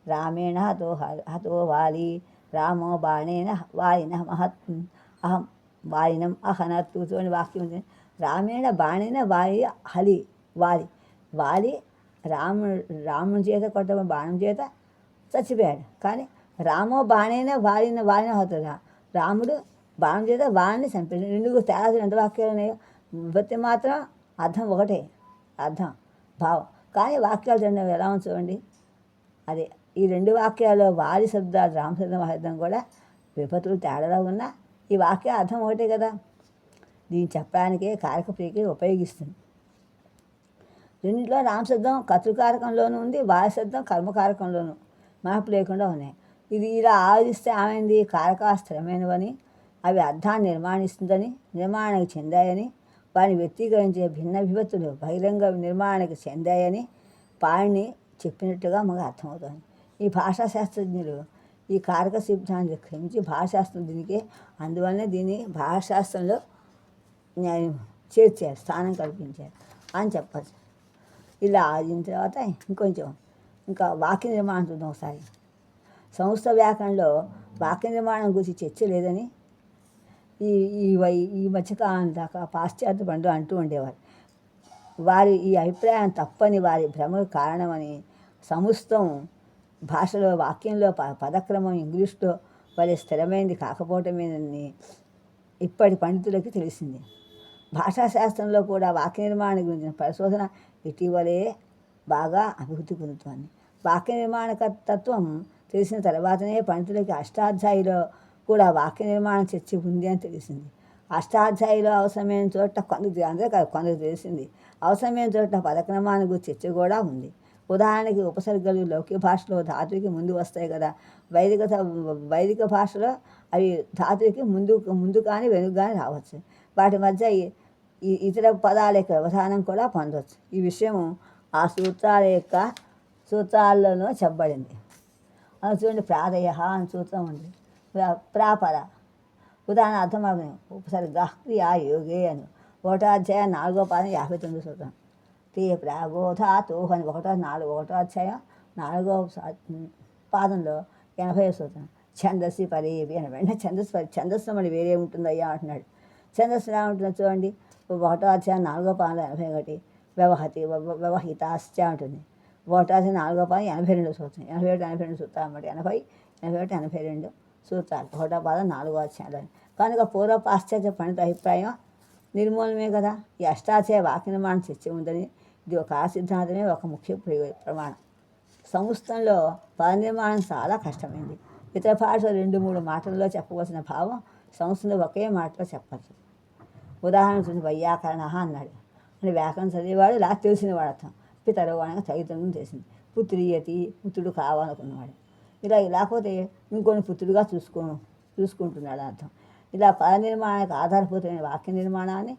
రామేణ హతో వాలి రామో బాణేన వాలినః వాలినం అహనత్తు. చూడండి వాక్యం ఉంది. రామేణ బాణేన వాలి రాముని చేత కొట్ట బాణం చేత చచ్చిపోయాడు. కానీ రామో బాణేన వాలిన అవుతుందా? రాముడు బాణం చేత వాణ్ణి చంపాడు. రెండు తేడా రెండు వాక్యాలు ఉన్నాయో. విభక్తి మాత్రం అర్థం ఒకటే, అర్థం భావం. కానీ వాక్యాలు రెండు ఎలా ఉంది చూడండి. అదే ఈ రెండు వాక్యాల్లో వాలి శబ్దాలు రామశబ్దం అర్థం కూడా విభక్తులు తేడాలో ఉన్నా ఈ వాక్య అర్థం ఒకటే కదా. దీన్ని చెప్పడానికే కారక ప్రీకి ఉపయోగిస్తుంది. రెండింటిలో రామశబ్దం కర్తృకారకంలోనూ ఉంది, వాలి శబ్దం కర్మకారకంలోనూ మార్పు లేకుండా ఉన్నాయి. ఇది ఇలా ఆలోచిస్తే ఏమైంది? కారకా స్థిరమైనవని, అవి అర్థాన్ని నిర్మాణానికి చెందాయని, వారిని వ్యక్తీకరించే భిన్న విభక్తులు బహిరంగ నిర్మాణానికి చెందాయని పాణిని చెప్పినట్టుగా మనకు అర్థమవుతుంది. ఈ భాషాశాస్త్రజ్ఞులు ఈ కారక సిద్ధాన్ని క్రమించి భాషాశాస్త్రం దీనికి అందువల్లనే దీన్ని భాషాశాస్త్రంలో చేర్చారు, స్థానం కల్పించారు అని చెప్పచ్చు. ఇలా అయిన తర్వాత ఇంకా వాక్య నిర్మాణం చూద్దాం ఒకసారి. సంస్కృత వ్యాకరణంలో వాక్య నిర్మాణం గురించి చర్చ లేదని ఈ ఈ మధ్యకాలం దాకా పాశ్చాత్య పండుగ అంటూ ఉండేవారు. వారి ఈ అభిప్రాయం తప్పని, వారి భ్రమకు కారణమని సంస్కృతం భాషలో వాక్యంలో పదక్రమం ఇంగ్లీష్లో వలె స్థిరమైనది కాకపోవటమేనని ఇప్పటి పండితులకి తెలిసింది. భాషాశాస్త్రంలో కూడా వాక్య నిర్మాణం గురించిన పరిశోధన ఇటీవలే బాగా అభివృద్ధి పొందుతోంది. వాక్య నిర్మాణ తత్వం తెలిసిన తర్వాతనే పండితులకి అష్టాధ్యాయిలో కూడా వాక్య నిర్మాణ చర్చ ఉంది అని తెలిసింది. అష్టాధ్యాయిలో అవసరమైన చోట కొందరు తెలిసింది. అవసరమైన చోట పదక్రమాన్ని గురించి చర్చ కూడా ఉంది. ఉదాహరణకి ఉపసర్గలు లౌకిక భాషలో ధాతువుకి ముందు వస్తాయి కదా. వైదిక భాషలో అవి ధాతువుకి ముందు కానీ వెనుక కానీ రావచ్చు. వాటి మధ్య ఇతర పదాల యొక్క వ్యవధానం కూడా పొందవచ్చు. ఈ విషయం ఆ సూత్రాల్లోనూ చెప్పబడింది. అది చూడండి, ప్రాదయ అని సూత్రం ఉంది. ప్రాపర ఉదాహరణ అర్థమవుతుంది. ఉపసర్గ క్రియా యోగే అని 1వ అధ్యాయం 4వ పాదం 59 సూత్రం. తే ప్రాగోధాతో అని 1వ అధ్యాయం 4వ పాదంలో 80 సూత్రం. ఛందస్సి పరేవి అని వెంటనే ఛందస్సు మళ్ళీ వేరే ఉంటుందయ్యా అంటున్నాడు. ఛందస్సు ఎలా ఉంటుందో చూడండి. 1వ అధ్యాయం 4వ పాదంలో 81 వ్యవహతి వ్యవహితాశ్చ ఉంటుంది. 1వ అధ్యాయం 4వ పాదం 82 సూత్రం. 82 సూత్రాలు అన్నమాట. 81, 82 సూత్రాలు 1వ పాదం 4వ అధ్యాయంలో. కనుక పూర్వ పాశ్చాత్య పండిత అభిప్రాయం నిర్మూలమే కదా. ఈ అష్టాధ్యాయ వాక్య నిర్మాణం చర్చ ఉందని ఇది ఒక సిద్ధాంతమే, ఒక ముఖ్య ప్రమాణం. సంస్కృతంలో పద నిర్మాణం చాలా కష్టమైంది. ఇతర భాషలో 2-3 మాటల్లో చెప్పవలసిన భావం సంస్కృతంలో ఒకే మాటలో చెప్పచ్చు. ఉదాహరణ చూసి వైయాకరణ అన్నాడు అని వ్యాకరణం చదివేవాడు ఇలా తెలిసినవాడు అర్థం. పితరు అనగా తల్లిదండ్రులను తెలిసింది. పుత్రియతి పుత్రుడు కావాలనుకున్నవాడు. ఇలా లేకపోతే ఇంకొన్ని పుత్రుడుగా చూసుకుంటున్నాడు అర్థం. ఇలా పద నిర్మాణానికి ఆధారభూతమైన వాక్య నిర్మాణాన్ని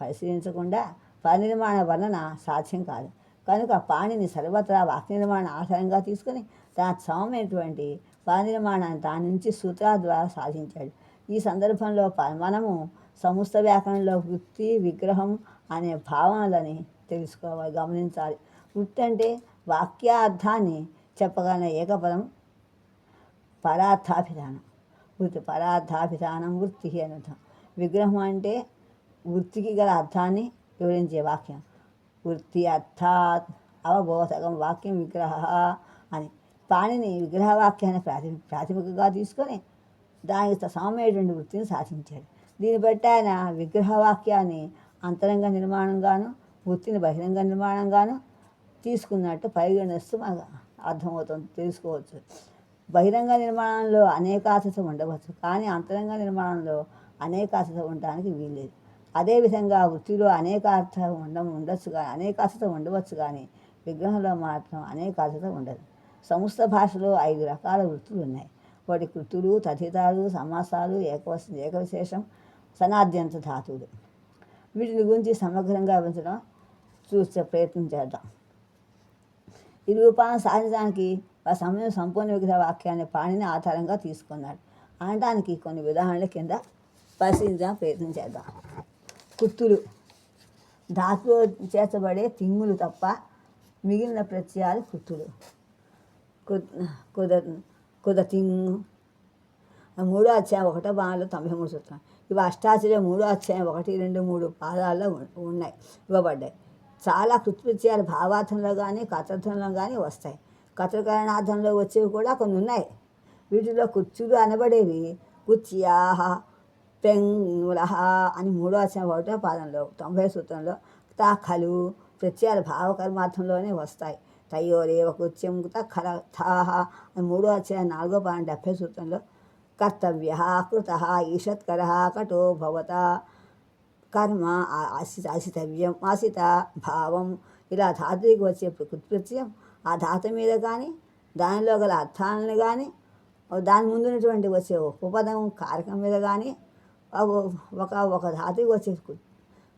పరిశీలించకుండా పద నిర్మాణ వర్ణన సాధ్యం కాదు. కనుక పాణిని సర్వత్రా వాక్య నిర్మాణం ఆధారంగా తీసుకుని దాని సమమైనటువంటి పద నిర్మాణాన్ని దాని నుంచి సూత్రాల ద్వారా సాధించాడు. ఈ సందర్భంలో మనము సంస్కృత వ్యాకరణంలో వృత్తి, విగ్రహం అనే భావనలని గమనించాలి. వృత్తి అంటే వాక్యార్థాన్ని చెప్పగలిగిన ఏకపదం పరార్థాభిధానం. పరార్థాభిధానం వృత్తి అని అర్థం. విగ్రహం అంటే వృత్తికి గల అర్థాన్ని వివరించే వాక్యం. వృత్తి అర్థాత్ అవబోధకం వాక్యం విగ్రహ అని. పాణిని విగ్రహవాక్యాన్ని ప్రాథమికంగా తీసుకొని దానికి సమమైనటువంటి వృత్తిని సాధించాడు. దీన్ని బట్టి ఆయన విగ్రహవాక్యాన్ని అంతరంగ నిర్మాణంగాను, వృత్తిని బహిరంగ నిర్మాణంగాను తీసుకున్నట్టు పరిగణిస్తూ మనకు అర్థమవుతుంది, తెలుసుకోవచ్చు. బహిరంగ నిర్మాణంలో అనేకార్థత ఉండవచ్చు, కానీ అంతరంగ నిర్మాణంలో అనేకార్థత ఉండడానికి వీల్లేదు. అదేవిధంగా వృత్తిలో అనేకార్థత ఉండవచ్చు, కానీ విగ్రహంలో మాత్రం అనేకార్థత ఉండదు. సంస్కృత భాషలో 5 రకాల వృత్తులు ఉన్నాయి. వాటి కృతులు, తథితాలు, సమాసాలు, ఏకవిశేషం, సనాద్యంత ధాతువులు. వీటిని గురించి సమగ్రంగా వివరించడం చూసే ప్రయత్నం చేద్దాం. ఈ రూపాన్ని సాధించడానికి ఆ సమయం సంపూర్ణ విగ్రహ వాక్యాన్ని పాణిని ఆధారంగా తీసుకున్నాడు అనడానికి కొన్ని ఉదాహరణల కింద పరిశీలించడం ప్రయత్నం చేద్దాం. కుత్తులు ధాతులో చేర్చబడే తిమ్ములు తప్ప మిగిలిన ప్రత్యయాలు కుత్తులు. కుదతింగు 3వ అధ్యాయం 1వ భాగంలో 93 సూత్రం. ఇవి అష్టాచర్య 3వ అధ్యాయం 1, 2, 3 పాదాల్లో ఇవ్వబడ్డాయి. చాలా కృత్ప్రత్యయాలు భావార్థంలో కానీ కర్తర్థంలో కానీ వస్తాయి. కర్తకరణార్థంలో వచ్చేవి కూడా కొన్ని ఉన్నాయి. వీటిలో కుత్యులు అనబడేవి కుత్యాహ, పెంగులహ అని 3వ అధ్యాయం 1వ పాదంలో 90 సూత్రంలో ఖలు ప్రత్యయాలు భావకర్మార్థంలోనే వస్తాయి. తయోరేవ కృత్యం ఖలథాహ అని 3వ అధ్యాయం 4వ పాదం 70 సూత్రంలో కర్తవ్య కృత ఈషత్కర కటో భవత కర్మ ఆసితవ్యం ఆసిత భావం. ఇలా ధాతువుకి వచ్చే కృత్ప్రత్యయం ఆ ధాతు మీద కానీ దానిలో గల అర్థాలను కానీ దాని ముందున్నటువంటి వచ్చే ఉపపదం కారకం మీద కానీ ఒక ధాతువుకి వచ్చే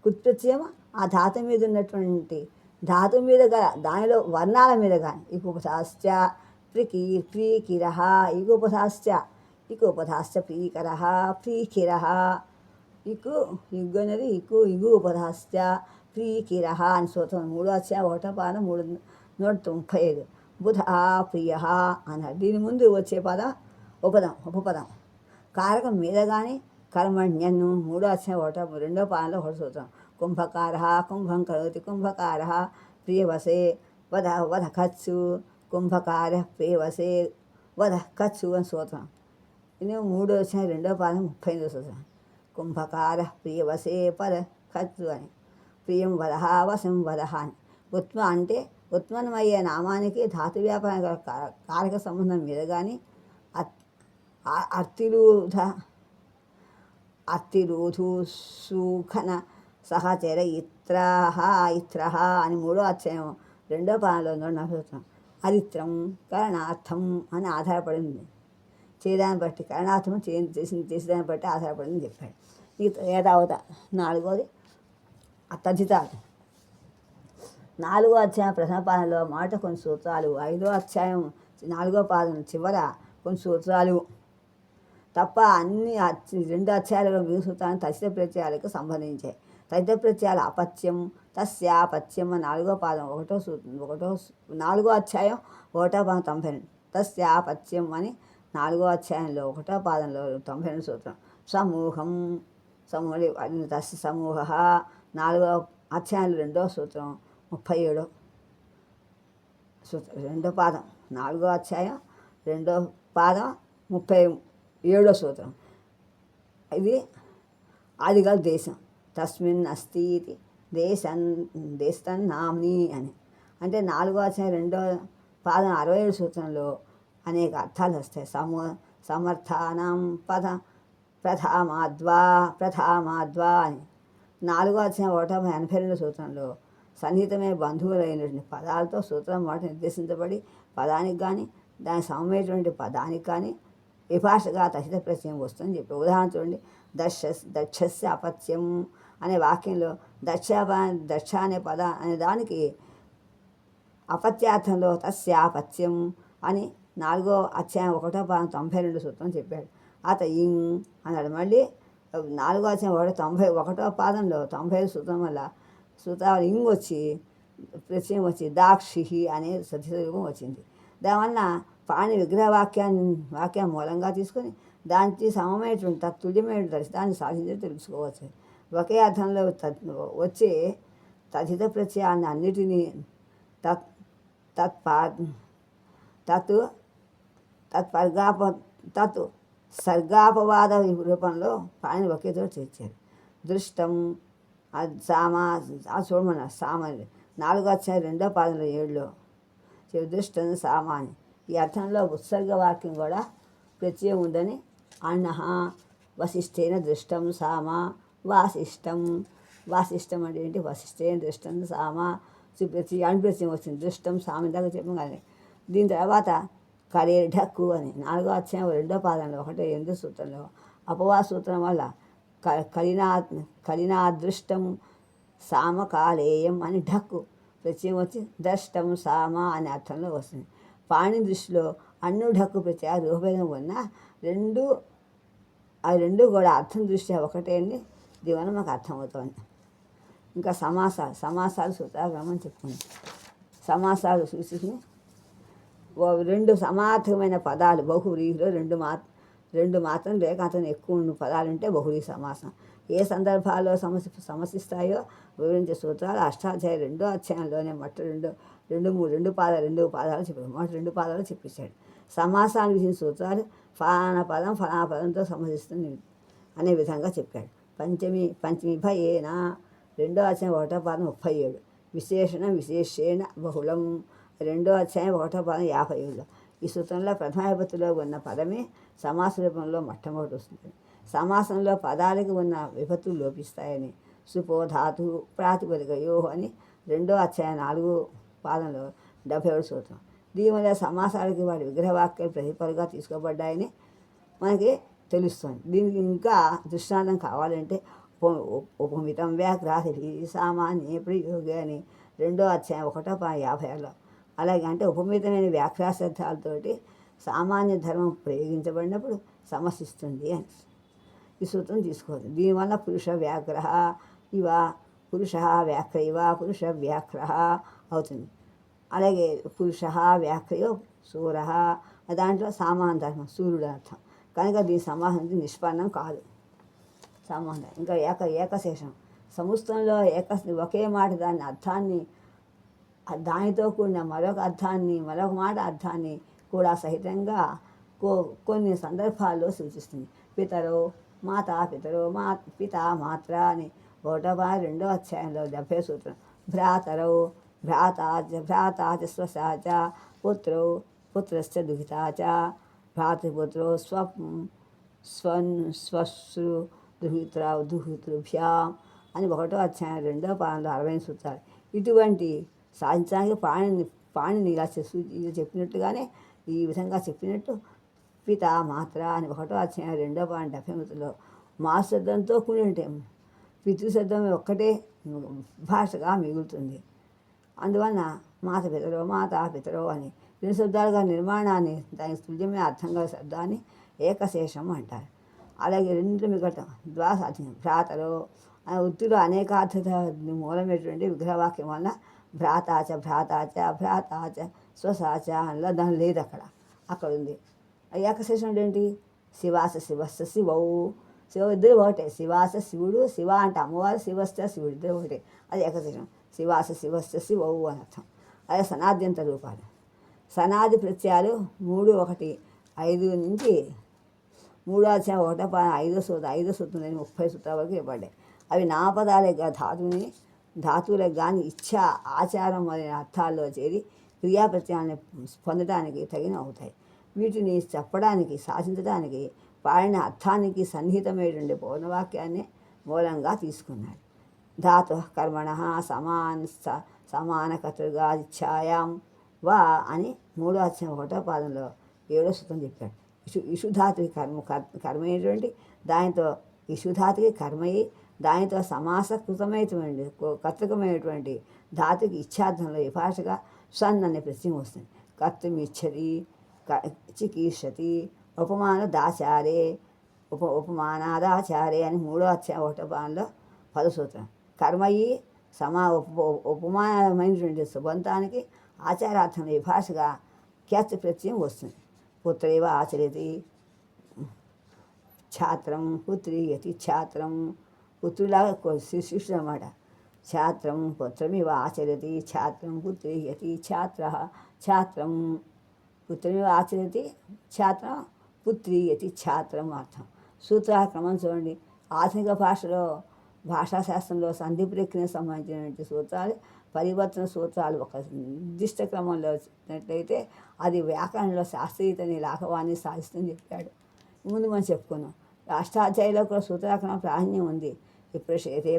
కృత్ప్రత్యయం ఆ ధాతు మీద ఉన్నటువంటి ధాతు మీద గల దానిలో వర్ణాల మీద కానీ ఇకుపథాశ్చ ప్రీకిర ఇకుపథాశ్చ ప్రీకర ప్రీకిర ఇగ్గు అనేది ఇగ్గు ఉపధాశ్చ ప్రీకిరహ అని సూత్రం 3వ అధ్యాయం 1వ పాదం 135. బుధ ప్రియ అన్నారు. దీని ముందు వచ్చే పదం ఉపపదం. కారకం మీద కానీ కర్మణ్యను 3వ అధ్యాయం 2వ పాదంలో 1 సూత్రం. కుంభకార కుంభం కరోతి కుంభకార ప్రియవసే వధ ఖచ్చు కుంభకార ప్రియవసే వధ ఖచ్చు అని సూత్రం. ఇది 3వ అధ్యాయం 2వ పాదం 35వ సూత్రం. కుంభకార ప్రియవసే పద ఖచ్చు అని. ప్రియం వదహ వశం వదహ అని. ఉత్మ అంటే ఉత్పన్నమయ్యే నామానికి ధాతు వ్యాపార కారక సంబంధం మీద కానీ అర్తిరూధు సుఖన సహచర ఇత్రహ అని 3వ అధ్యాయం 2వ పాదంలో 140. అరిత్రం కరణార్థం అని ఆధారపడింది. చేయదాన్ని బట్టి కరణార్థం చేసేదాన్ని బట్టి ఆధారపడింది చెప్పాడు. ఏదావత 4వది తథితాలు. 4వ అధ్యాయం ప్రథమ పాదంలో మాట కొన్ని సూత్రాలు, 5వ అధ్యాయం 4వ పాదం చివర కొన్ని సూత్రాలు తప్ప అన్ని 2 అధ్యాయాలలో మిగులు సూత్రాలను తచిత ప్రత్యయాలకు సంబంధించాయి. తచిత ప్రత్యయాలు అపత్యం తస్యాపత్యం 4వ పాదం 4వ అధ్యాయం 1వ పాదం 92. తస్యాపత్యం అని 4వ అధ్యాయంలో 1వ పాదంలో 92 సూత్రం. సమూహ 4వ అధ్యాయంలో 2వ సూత్రం 37 సూత్రం. 2వ పాదం 4వ అధ్యాయం 2వ పాదం 37వ సూత్రం. ఇది ఆదిగల దేశం. తస్మిన్ అస్తి దేశన్నామ్ని అని అంటే 4వ అధ్యాయం 2వ పాదం 67 సూత్రంలో అనేక అర్థాలు వస్తాయి. సమర్థానం ప్రథామాద్వా అని 4వ అధ్యాయం 182 సూత్రంలో సన్నిహితమే బంధువులైనటువంటి పదాలతో సూత్రం మాట నిర్దేశించబడి పదానికి కానీ దానికి సమమైనటువంటి పదానికి కానీ విభాషగా తచిత ప్రత్యయం వస్తుందని చెప్పి ఉదాహరణ చూడండి. దక్షస్య అపత్యం అనే వాక్యంలో దక్ష అనే అనే దానికి అపత్యార్థంలో తస్యాపత్యం అని 4వ అధ్యాయం 1వ పాదం 92 సూత్రం చెప్పాడు. ఇంగ్ అన్నాడు. మళ్ళీ 4వ అధ్యాయం 91వ పాదంలో 95 సూత్రం వల్ల సూత్రాలు ఇంగ్ వచ్చి ప్రత్యయం వచ్చి దాక్షి అనే సద్ధిత రూపం వచ్చింది. దానివల్ల పాణి వాక్యం మూలంగా తీసుకొని దానికి సమమైనటువంటి తత్తుల్యమైన దర్శనాన్ని సాధించి తెలుసుకోవచ్చు. ఒకే అర్థంలో వచ్చే తథిత ప్రత్యయాన్ని అన్నిటినీ సర్గాపవాద రూపంలో పాణిని ఒకే చోట చేర్చారు. దృష్టం చూడమన్నారు. సామాన్య 4వ అధ్యాయం 2వ పాదంలో 7లో దృష్టం సామాన్య. ఈ అర్థంలో ఉత్సర్గ వాక్యం కూడా ప్రత్యయం ఉందని అన్నహ వశిష్ఠేన దృష్టం సామా వాసిష్టం అంటే ఏంటి? వశిష్ఠేన దృష్టం సామా ప్రత్యయం వచ్చింది. దృష్టం సామ దాకా చెప్పం కానీ దీని తర్వాత కరేర్ ఢక్కు అని 4వ అధ్యాయం 2వ పాదంలో 108 సూత్రంలో అపవాద సూత్రం వల్ల కలినాదృష్టం సామకాలేయం అని ఢక్కు ప్రత్యయం వచ్చి ద్రష్టం సామ అనే అర్థంలో వస్తుంది. పాణి దృష్టిలో అన్ను ఢక్కు ప్రత్యయ రూపభేదం ఉన్న రెండు కూడా అర్థం దృష్ట్యా ఒకటే అండి. దీనివల్ల మాకు అర్థమవుతోంది. ఇంకా సమాసాలు సూత్రాగ్రమం చెప్పుకుంది. సమాసాలు చూసి 2 సమార్థకమైన పదాలు బహువ్రీహిలో 2 మాత్రం లేక అతను ఎక్కువ ఉన్న పదాలుంటే బహువ్రీహి సమాసం. ఏ సందర్భాల్లో సమసిస్తాయో వివరించే సూత్రాలు అష్టాధ్యాయ 2వ అధ్యాయంలోనే రెండు పాదాలు చెప్పాడు. మొదటి 2 పాదాలు చెప్పించాడు. సమాసాన్ని విధించిన సూత్రాలు ఫలానా పదంతో సమసిస్తుంది అనే విధంగా చెప్పాడు. పంచమి భయేన 2వ అధ్యాయం 1వ పాదం 37. విశేషేణ బహుళం 2వ అధ్యాయం 1వ పాదం 57లో. ఈ సూత్రంలో ప్రథమ విభక్తిలో ఉన్న పదమే సమాస రూపంలో మొట్టమొదటి వస్తుంది. సమాసంలో పదాలకు ఉన్న విభక్తులు లోపిస్తాయని సుపోధాతు ప్రాతిపదికయో అని 2వ అధ్యాయం 4వ పాదంలో 77 సూత్రం. దీనివల్ల సమాసాలకి వాడి విగ్రహవాక్యాలు ప్రతిపలుగా తీసుకోబడ్డాయని మనకి తెలుస్తుంది. దీనికి ఇంకా దృష్టాంతం కావాలంటే ఉపమితం వ్యాఘ్రాతి సామాన్య ప్రయోగి అని 2వ అధ్యాయం 1వ పాదం 56లో. అలాగే అంటే ఉపమితమైన వ్యాఖ్యాశార్థాలతోటి సామాన్య ధర్మం ప్రయోగించబడినప్పుడు సమసిస్తుంది అని ఈ సూత్రం తీసుకోవద్దు. దీనివల్ల పురుష వ్యాఘ్రహ ఇవ పురుష వ్యాఖ్రైవ పురుష వ్యాఘ్ర అవుతుంది. అలాగే పురుష వ్యాఖ్రయో సూర, దాంట్లో సామానార్థం సూర్యుడు అర్థం కనుక దీని సమాసం నిష్పన్నం కాదు. సంబంధం ఇంకా ఏకశేషం సముస్తంలో ఒకే మాట దాని అర్థాన్ని దానితో కూడిన మరొక అర్థాన్ని మరొక మాట అర్థాన్ని కూడా సహితంగా కొన్ని సందర్భాల్లో సూచిస్తుంది. పితరో పితరో పిత మాత్ర అని 1 అధ్యాయంలో 70 సూత్రం. భ్రాతరో భ్రాతాచ స్వశాచ పుత్రో పుత్రశ్చ దుహితాచ భ్రాతృపుత్రో స్వశ్రు దుహితృభ్యాం అని 1 అధ్యాయం 2వ పాదంలో 60 సూత్రాలు. ఇటువంటి సాధించడానికి పాణిని ఇలా చెప్పినట్టుగానే ఈ విధంగా చెప్పినట్టు పిత మాత్ర అని 1 అధ్యాయం 2వ పాదం 73లో మాతృశబ్దంతో కూడి ఉంటే పితృశబ్దం ఒక్కటే భాషగా మిగులుతుంది. అందువలన మాత పితరో అని 2 శబ్దాలుగా నిర్మాణాన్ని దానికి తుల్యమైన అర్థం గల శబ్దాన్ని ఏకశేషం అంటారు. అలాగే 2 మిగటం ద్వాసాధ్యం భ్రాతరో అనే వృత్తిలో అనేకార్థత మూలమైనటువంటి విగ్రహవాక్యం వలన భ్రాతాచ స్వసాచ అలా దాని లేదు అక్కడ ఉంది. ఏకశేషం ఏంటి? శివాస శివస్య శివౌ, ఇద్దరు ఒకటే. శివాస శివుడు, శివ అంటే అమ్మవారు, శివస్య శివుడు, ఇద్దరు ఒకటే. అది ఏకశేషం. శివాస శివస్య శివౌ అని అర్థం. అదే సనాద్యంత రూపాలు. సనాది ప్రత్యయాలు 3, 1, 5 నుంచి 3వ అధ్యాయం 1వ పాదం 5వ సూత్రం 30 సూత్రాల వరకు ఇవ్వబడ్డాయి. అవి నామపదాలే ధాతువులకు కానీ ఇచ్ఛా ఆచారం మొదలైన అర్థాల్లో చేరి క్రియాప్రత్యయాన్ని పొందడానికి తగిన అవుతాయి. వీటిని చెప్పడానికి శాసించడానికి పాడిన అర్థానికి సన్నిహితమైనటువంటి పౌర్ణవాక్యాన్ని మూలంగా తీసుకున్నాడు. ధాతు కర్మణ సమానకర్తృగా ఇచ్ఛాయాం వా అని 3వ అధ్యాయం 1వ పాదంలో 7వ సూత్రం చెప్పాడు. ఇషుధాతుకి కర్మైనటువంటి దానితో ఇషుధాతుకి కర్మయి దానితో సమాసకృతమైనటువంటి కర్తృకమైనటువంటి ధాతుకి ఇచ్ఛార్థంలో విభాషగా సన్ అనే ప్రత్యయం వస్తుంది. కర్తుమిచ్చతి చికీర్షతి ఉపమానదాచారే ఉపమానాదాచారే అని 3వ అధ్యాయం 1వ పాదంలో 10వ సూత్రం. కర్మయి ఉపమానమైనటువంటి సుబంతానికి ఆచారార్థంలో విభాషగా క్యాచ్ ప్రత్యయం వస్తుంది. పుత్రైవ ఆచరతి ఛాత్రం పుత్రీయతి ఛాత్రం పుత్రులాగా శిష్యుడు అన్నమాట. ఛాత్రం పుత్రమివ ఆచరతి ఛాత్రం పుత్రీయతి ఛాత్రం పుత్రమివ ఆచరతి ఛాత్రం పుత్రీయతి ఛాత్రం అర్థం. సూత్రాల క్రమం చూడండి. ఆధునిక భాషలో భాషాశాస్త్రంలో సంధి ప్రక్రియకు సంబంధించినటువంటి సూత్రాలు పరివర్తన సూత్రాలు ఒక నిర్దిష్ట క్రమంలో వచ్చినట్లయితే అది వ్యాకరణంలో శాస్త్రీయతని లాఘవాన్ని సాధిస్తుందని చెప్పాడు. ముందు మనం చెప్పుకున్నాం. అష్టాధ్యాయులో కూడా సూత్రాక్రమం ప్రాధాన్యం ఉంది. విప్రషేధే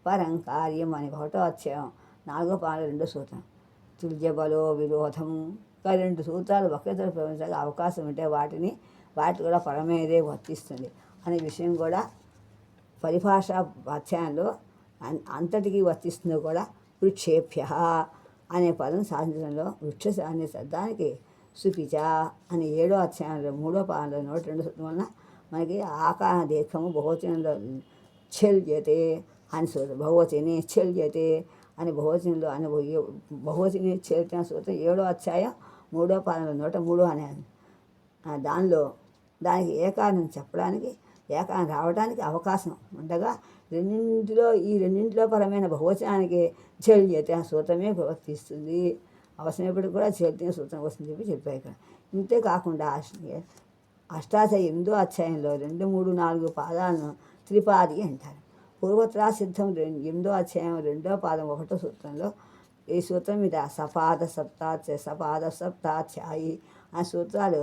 పరం కార్యం అని 1వ అధ్యాయం 4వ పాదం 2వ సూత్రం. తుల్యబలో విరోధం 2 సూత్రాలు ఒకేసారి ప్రవహించడానికి అవకాశం ఉంటే వాటి కూడా పరమేదే వర్తిస్తుంది అనే విషయం కూడా పరిభాష అధ్యాయంలో అంతటికీ వర్తిస్తుందో కూడా వృక్షేభ్య అనే పదం సాధించడంలో వృక్ష అనే శబ్దానికి సుపిచ అని 7వ అధ్యాయంలో 3వ పాదంలో 102 సూత్రం వలన మనకి ఆకార దీర్ఘము బహువచనంలో చెల్యతే అని సూత్రం. బహువచనే చెల్యతే అని బహువచనంలో అని బహువచనే చెల్యతే సూత్రం 7వ అధ్యాయం 3వ పాదంలో 103 అనే దానికి ఏకారం చెప్పడానికి ఏకారం రావడానికి అవకాశం ఉండగా ఈ రెండింటిలో పరమైన బహువచనానికి చెల్యతే ఆ సూత్రమే ప్రవర్తిస్తుంది. అవసరమైనప్పుడు కూడా చెల్యతే సూత్రం వస్తుంది చెప్పారు ఇక్కడ. ఇంతేకాకుండా అష్టాధ్యాయ 8వ అధ్యాయంలో 2, 3, 4 పాదాలను త్రిపాది అంటారు. పూర్వత్రా సిద్ధం 8వ అధ్యాయం 2వ పాదం 1వ సూత్రంలో ఈ సూత్రం మీద సపాద సప్తాధ్యాయి ఆ సూత్రాలు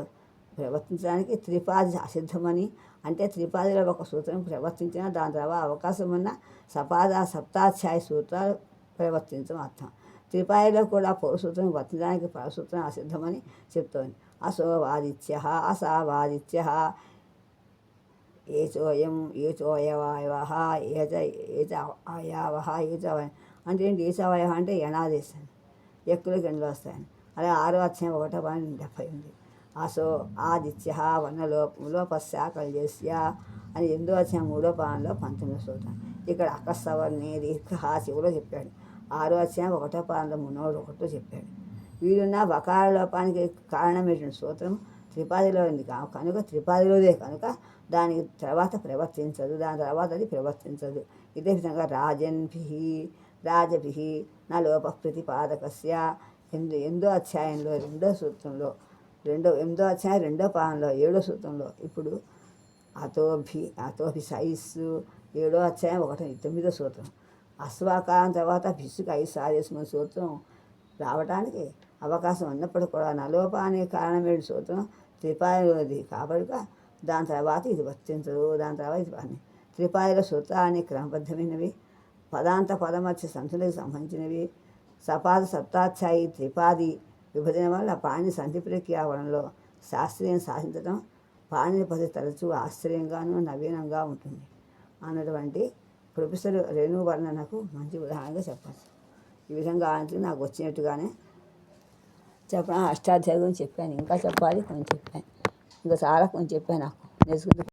ప్రవర్తించడానికి త్రిపాది అసిద్ధమని, అంటే త్రిపాదిలో ఒక సూత్రం ప్రవర్తించినా దాని తర్వాత అవకాశం ఉన్న సప్తాధ్యాయ సూత్రాలు ప్రవర్తించడం అర్థం. త్రిపాదిలో కూడా పౌరసూత్రం వర్తించడానికి పరసూత్రం అసిద్ధమని చెప్తోంది. అసోవాదిత్య అసావాదిత్య ఏచోయం ఏచోయవాయవ ఏచ అయావహ ఏచవయ అంటే ఏంటి? ఏచవయ అంటే ఎనాదేశాన్ని ఎక్కువ గంటలు వస్తాయని. అలా 6వ అధ్యాయం 1వ పాదం 70 ఉంది. అసో ఆదిత్య వర్ణలోపస్య కల్యస్య అని 8వ అధ్యాయం 3వ పాదంలో 19వ సూత్రం. ఇక్కడ అకస్సవర్ణి దీర్ఘహాసి కూడా చెప్పాడు. 6వ అధ్యాయం 1వ పాదంలో 3:1 చెప్పాడు. వీడున్న బకార లోపానికి కారణమైనటువంటి సూత్రం త్రిపాదిలో ఉంది కనుక త్రిపాదిలోదే కనుక దానికి తర్వాత ప్రవర్తించదు, దాని తర్వాత అది ప్రవర్తించదు. ఇదే విధంగా రాజభి నా లోప ప్రతిపాదకస్య 8వ అధ్యాయంలో 2వ సూత్రంలో 8వ అధ్యాయం 2వ పాదంలో 7వ సూత్రంలో ఇప్పుడు అతోభి సైస్సు 7వ అధ్యాయం 9వ సూత్రం. అశ్వాకారం తర్వాత భిస్సుకు 5 సారేసుకున్న సూత్రం రావడానికి అవకాశం ఉన్నప్పుడు కూడా నలోపానికి కారణమైన సూత్రం త్రిపాదిలోది కాబట్టి దాని తర్వాత ఇది వర్తించదు, దాని తర్వాత ఇది పని. త్రిపాదిలో సూత్రాన్ని క్రమబద్ధమైనవి, పదాంత పదమధ్య సంతులకు సంబంధించినవి. సపాద సప్తాధ్యాయి త్రిపాది విభజన వల్ల పాణిని సంధి ప్రక్రియావరణలో శాస్త్రీయం సాధించడం పాణిని పద్ధతి తరచూ ఆశ్చర్యంగానూ నవీనంగా ఉంటుంది అన్నటువంటి ప్రొఫెసర్ రేణు వర్ణనకు మంచి ఉదాహరణగా చెప్పచ్చు. ఈ విధంగా అంటే నాకు వచ్చినట్టుగానే చెప్పడం అష్టాధ్యాయం గురించి చెప్పాను. ఇంకా చెప్పాలి కొంచెం చెప్పాను, ఇంకా చాలా కొంచెం చెప్పాను నాకు నేర్చుకుంటే